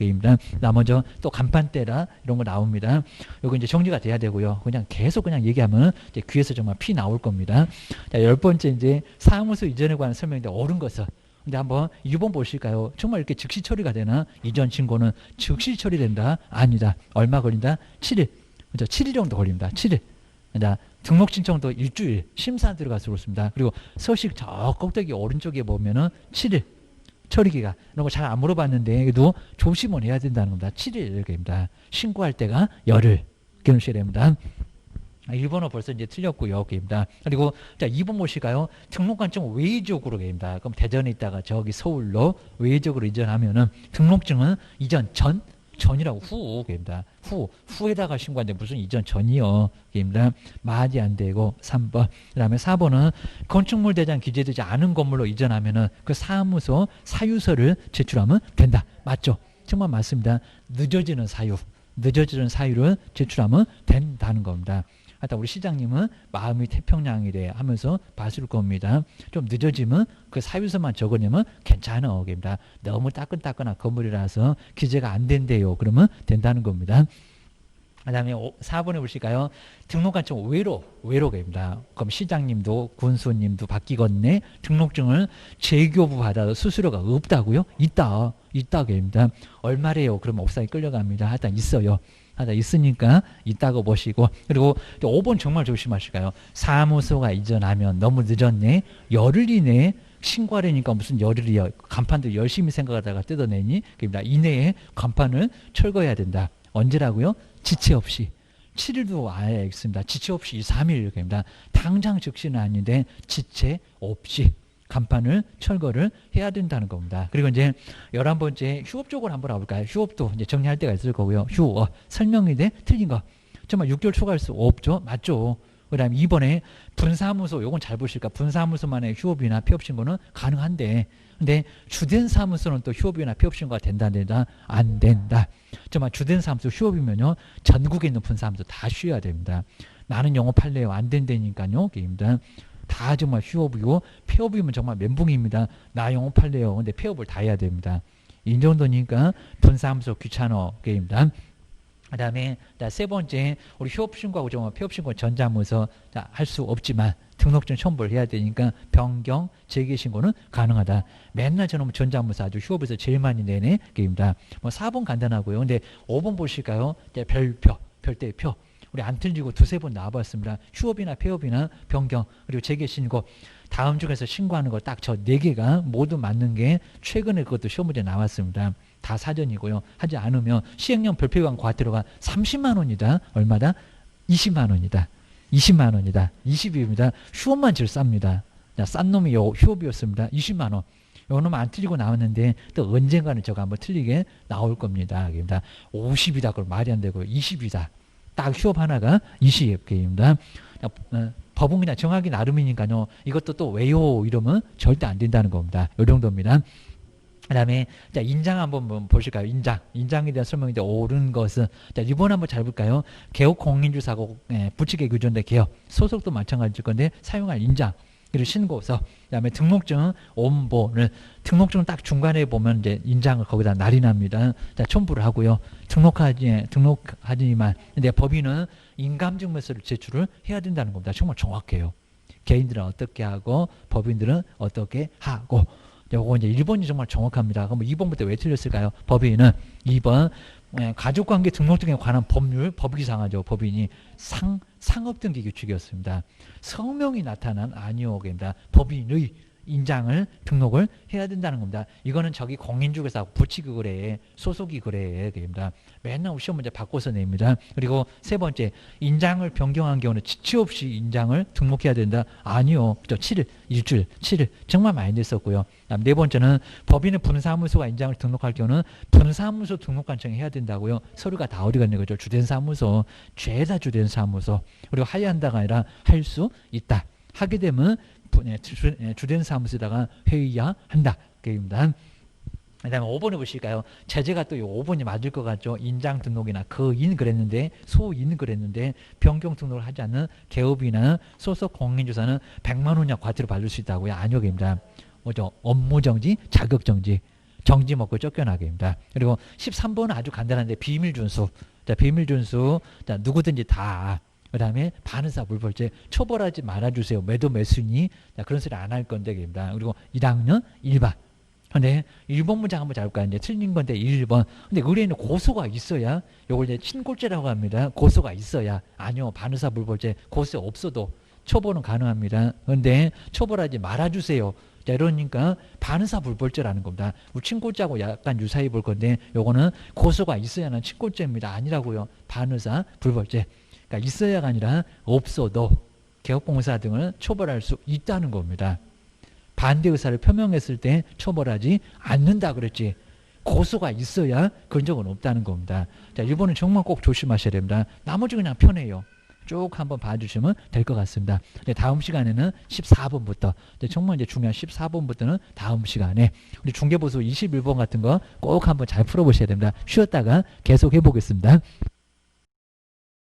나머지 또 간판 떼라. 이런 거 나옵니다. 이거 이제 정리가 돼야 되고요. 그냥 계속 그냥 얘기하면 이제 귀에서 정말 피 나올 겁니다. 자, 10번째 이제 사무소 이전에 관한 설명인데 옳은 것은. 근데 한번 2번 보실까요? 정말 이렇게 즉시 처리가 되나? 이전 신고는 즉시 처리된다? 아니다. 얼마 걸린다? 7일. 그렇죠? 7일 정도 걸립니다. 7일. 자, 등록 신청도 일주일 심사 들어가서 그렇습니다. 그리고 서식 저 꼭대기 오른쪽에 보면은 7일 처리기가 이런 거 잘 안 물어봤는데 그래도 조심은 해야 된다는 겁니다. 7일입니다. 신고할 때가 열흘 기억하셔야 됩니다. 1번은 벌써 이제 틀렸고요. 입니다. 그리고 자 2번 보실까요? 등록관청 외적으로 입니다. 그럼 대전에 있다가 저기 서울로 외적으로 이전하면은 등록증은 이전 전이라고 후입니다. 후에다가 신고하는데 무슨 이전 전이요. 입니다. 말이 안 되고 3번. 그다음에 4번은 건축물 대장 기재되지 않은 건물로 이전하면은 그 사무소 사유서를 제출하면 된다. 맞죠? 정말 맞습니다. 늦어지는 사유를 제출하면 된다는 겁니다. 하여튼 우리 시장님은 마음이 태평양이래 하면서 봤을 겁니다. 좀 늦어지면 그 사유서만 적어내면 괜찮아. 겁니다. 너무 따끈따끈한 건물이라서 기재가 안 된대요. 그러면 된다는 겁니다. 그 다음에 4번에 보실까요? 등록관청 외로입니다. 그럼 시장님도 군수님도 바뀌겠네. 등록증을 재교부 받아도 수수료가 없다고요? 있다고입니다. 얼마래요? 그러면 옥상에 끌려갑니다. 하여튼 있어요. 있으니까 있다고 보시고. 그리고 5번 정말 조심하실까요? 사무소가 이전하면 너무 늦었네. 열흘 이내에 신고하려니까 무슨 열흘이요. 간판도 열심히 생각하다가 뜯어내니. 그러니까 이내에 간판을 철거해야 된다. 언제라고요? 지체 없이. 7일도 아예 있습니다. 지체 없이 2, 3일 됩니다. 당장 즉시는 아닌데 지체 없이 간판을 철거를 해야 된다는 겁니다. 그리고 이제 11번째 휴업 쪽으로 한번 와볼까요? 휴업도 이제 정리할 때가 있을 거고요. 휴업 설명이 돼 틀린 거. 정말 6개월 초과할 수 없죠. 맞죠? 그 다음에 2번에 분사무소, 요건 잘 보실까? 분사무소만의 휴업이나 폐업신고는 가능한데, 근데 주된 사무소는 또 휴업이나 폐업신고가 된다, 안 된다. 정말 주된 사무소 휴업이면요, 전국에 있는 분사무소 다 쉬어야 됩니다. 나는 영업할래요. 안 된다니까요. 게임다. 다 정말 휴업이고, 폐업이면 정말 멘붕입니다. 나 영업할래요. 근데 폐업을 다 해야 됩니다. 이 정도니까 분사무소 귀찮어. 게임다. 그 다음에 세 번째 우리 휴업신고하고 좀 폐업신고 전자무소 할 수 없지만 등록증 첨부를 해야 되니까 변경 재개신고는 가능하다. 맨날 저는 전자무소 아주 휴업에서 제일 많이 내네 게임이다. 뭐 4번 간단하고요. 근데 5번 보실까요? 별대표 우리 안 틀리고 두세 번 나와봤습니다. 휴업이나 폐업이나 변경 그리고 재개신고 다음 중에서 신고하는 거 딱 저 4개가 모두 맞는 게 최근에 그것도 시험 문제 나왔습니다. 다 사전이고요. 하지 않으면 시행령 별표관 과태료가 30만 원이다. 얼마다? 20만 원이다. 20만 원이다. 20입니다. 휴업만 제일 쌉니다. 자, 싼 놈이 휴업이었습니다. 20만 원. 요 놈 안 틀리고 나왔는데 또 언젠가는 저거 한번 틀리게 나올 겁니다. 50이다. 그럼 말이 안 되고요. 20이다. 딱 휴업 하나가 20개입니다. 법은 그냥 정하기 나름이니까요. 이것도 또 왜요? 이러면 절대 안 된다는 겁니다. 요 정도입니다. 그 다음에, 자, 인장 한번 보실까요? 인장에 대한 설명인데, 옳은 것은. 자, 이번 한번 잘 볼까요? 개업 공인주사고, 부칙에 규정된 개업. 소속도 마찬가지일 건데, 사용할 인장. 그리고 신고서. 그 다음에 등록증, 온본을. 등록증 딱 중간에 보면 이제 인장을 거기다 날인합니다. 자, 첨부를 하고요. 등록하지만, 근데 법인은 인감증명서를 제출을 해야 된다는 겁니다. 정말 정확해요. 개인들은 어떻게 하고, 법인들은 어떻게 하고. 요거 이제 1번이 정말 정확합니다. 그럼 2번부터 왜 틀렸을까요? 법인은 2번 가족관계 등록등에 관한 법률, 법이 이상하죠. 법인이 상업등기 규칙이었습니다. 성명이 나타난 아니오입니다. 법인의 인장을 등록을 해야 된다는 겁니다. 이거는 저기 공인중개사 부칙이 그래, 소속이 그래, 됩니다. 맨날 시험 문제 바꿔서 냅니다. 그리고 세 번째, 인장을 변경한 경우는 지체 없이 인장을 등록해야 된다. 아니요, 저 7일, 일주일, 7일 정말 많이 냈었고요. 네 번째는 법인의 분사무소가 인장을 등록할 경우는 분사무소 등록관청에 해야 된다고요. 서류가 다 어디 갔는 거죠? 주된 사무소, 죄다 주된 사무소. 그리고 하야 한다가 아니라 할 수 있다. 하게 되면 주된 사무소에다가 회의해야 한다. 그입니다. 그 다음에 5번에 보실까요? 제재가 또 5번이 맞을 것 같죠. 인장 등록이나 거인 그랬는데 소인 그랬는데 변경 등록을 하지 않는 개업이나 소속 공인주사는 100만 원 이하 과태료 받을 수 있다고요. 아니오입니다. 뭐죠? 업무정지, 자격정지. 정지 먹고 쫓겨나게입니다. 그리고 13번은 아주 간단한데 비밀준수. 자, 비밀준수. 자, 누구든지 다. 그 다음에 반의사 불벌죄 처벌하지 말아주세요. 매도 매수니 그런 소리 안 할 건데 입니다. 그리고 1학년 1반. 근데 1번 문장 한번 잡을까요? 이제 틀린 건데 1번. 근데 의뢰인은 고소가 있어야 요걸 이제 친골죄라고 합니다. 고소가 있어야. 아니요. 반의사 불벌죄 고소 없어도 처벌은 가능합니다. 그런데 처벌하지 말아주세요. 자, 이러니까 반의사 불벌죄라는 겁니다. 친골죄하고 약간 유사히 볼 건데 요거는 고소가 있어야 하는 친골죄입니다. 아니라고요. 반의사 불벌죄. 그러니까 있어야가 아니라 없어도 개업공사 등을 처벌할 수 있다는 겁니다. 반대 의사를 표명했을 때 처벌하지 않는다 그랬지. 고소가 있어야 그런 적은 없다는 겁니다. 자, 이번은 정말 꼭 조심하셔야 됩니다. 나머지 그냥 편해요. 쭉 한번 봐주시면 될 것 같습니다. 다음 시간에는 14번부터 정말 이제 중요한 14번부터는 다음 시간에 우리 중개보수 21번 같은 거 꼭 한번 잘 풀어보셔야 됩니다. 쉬었다가 계속 해보겠습니다.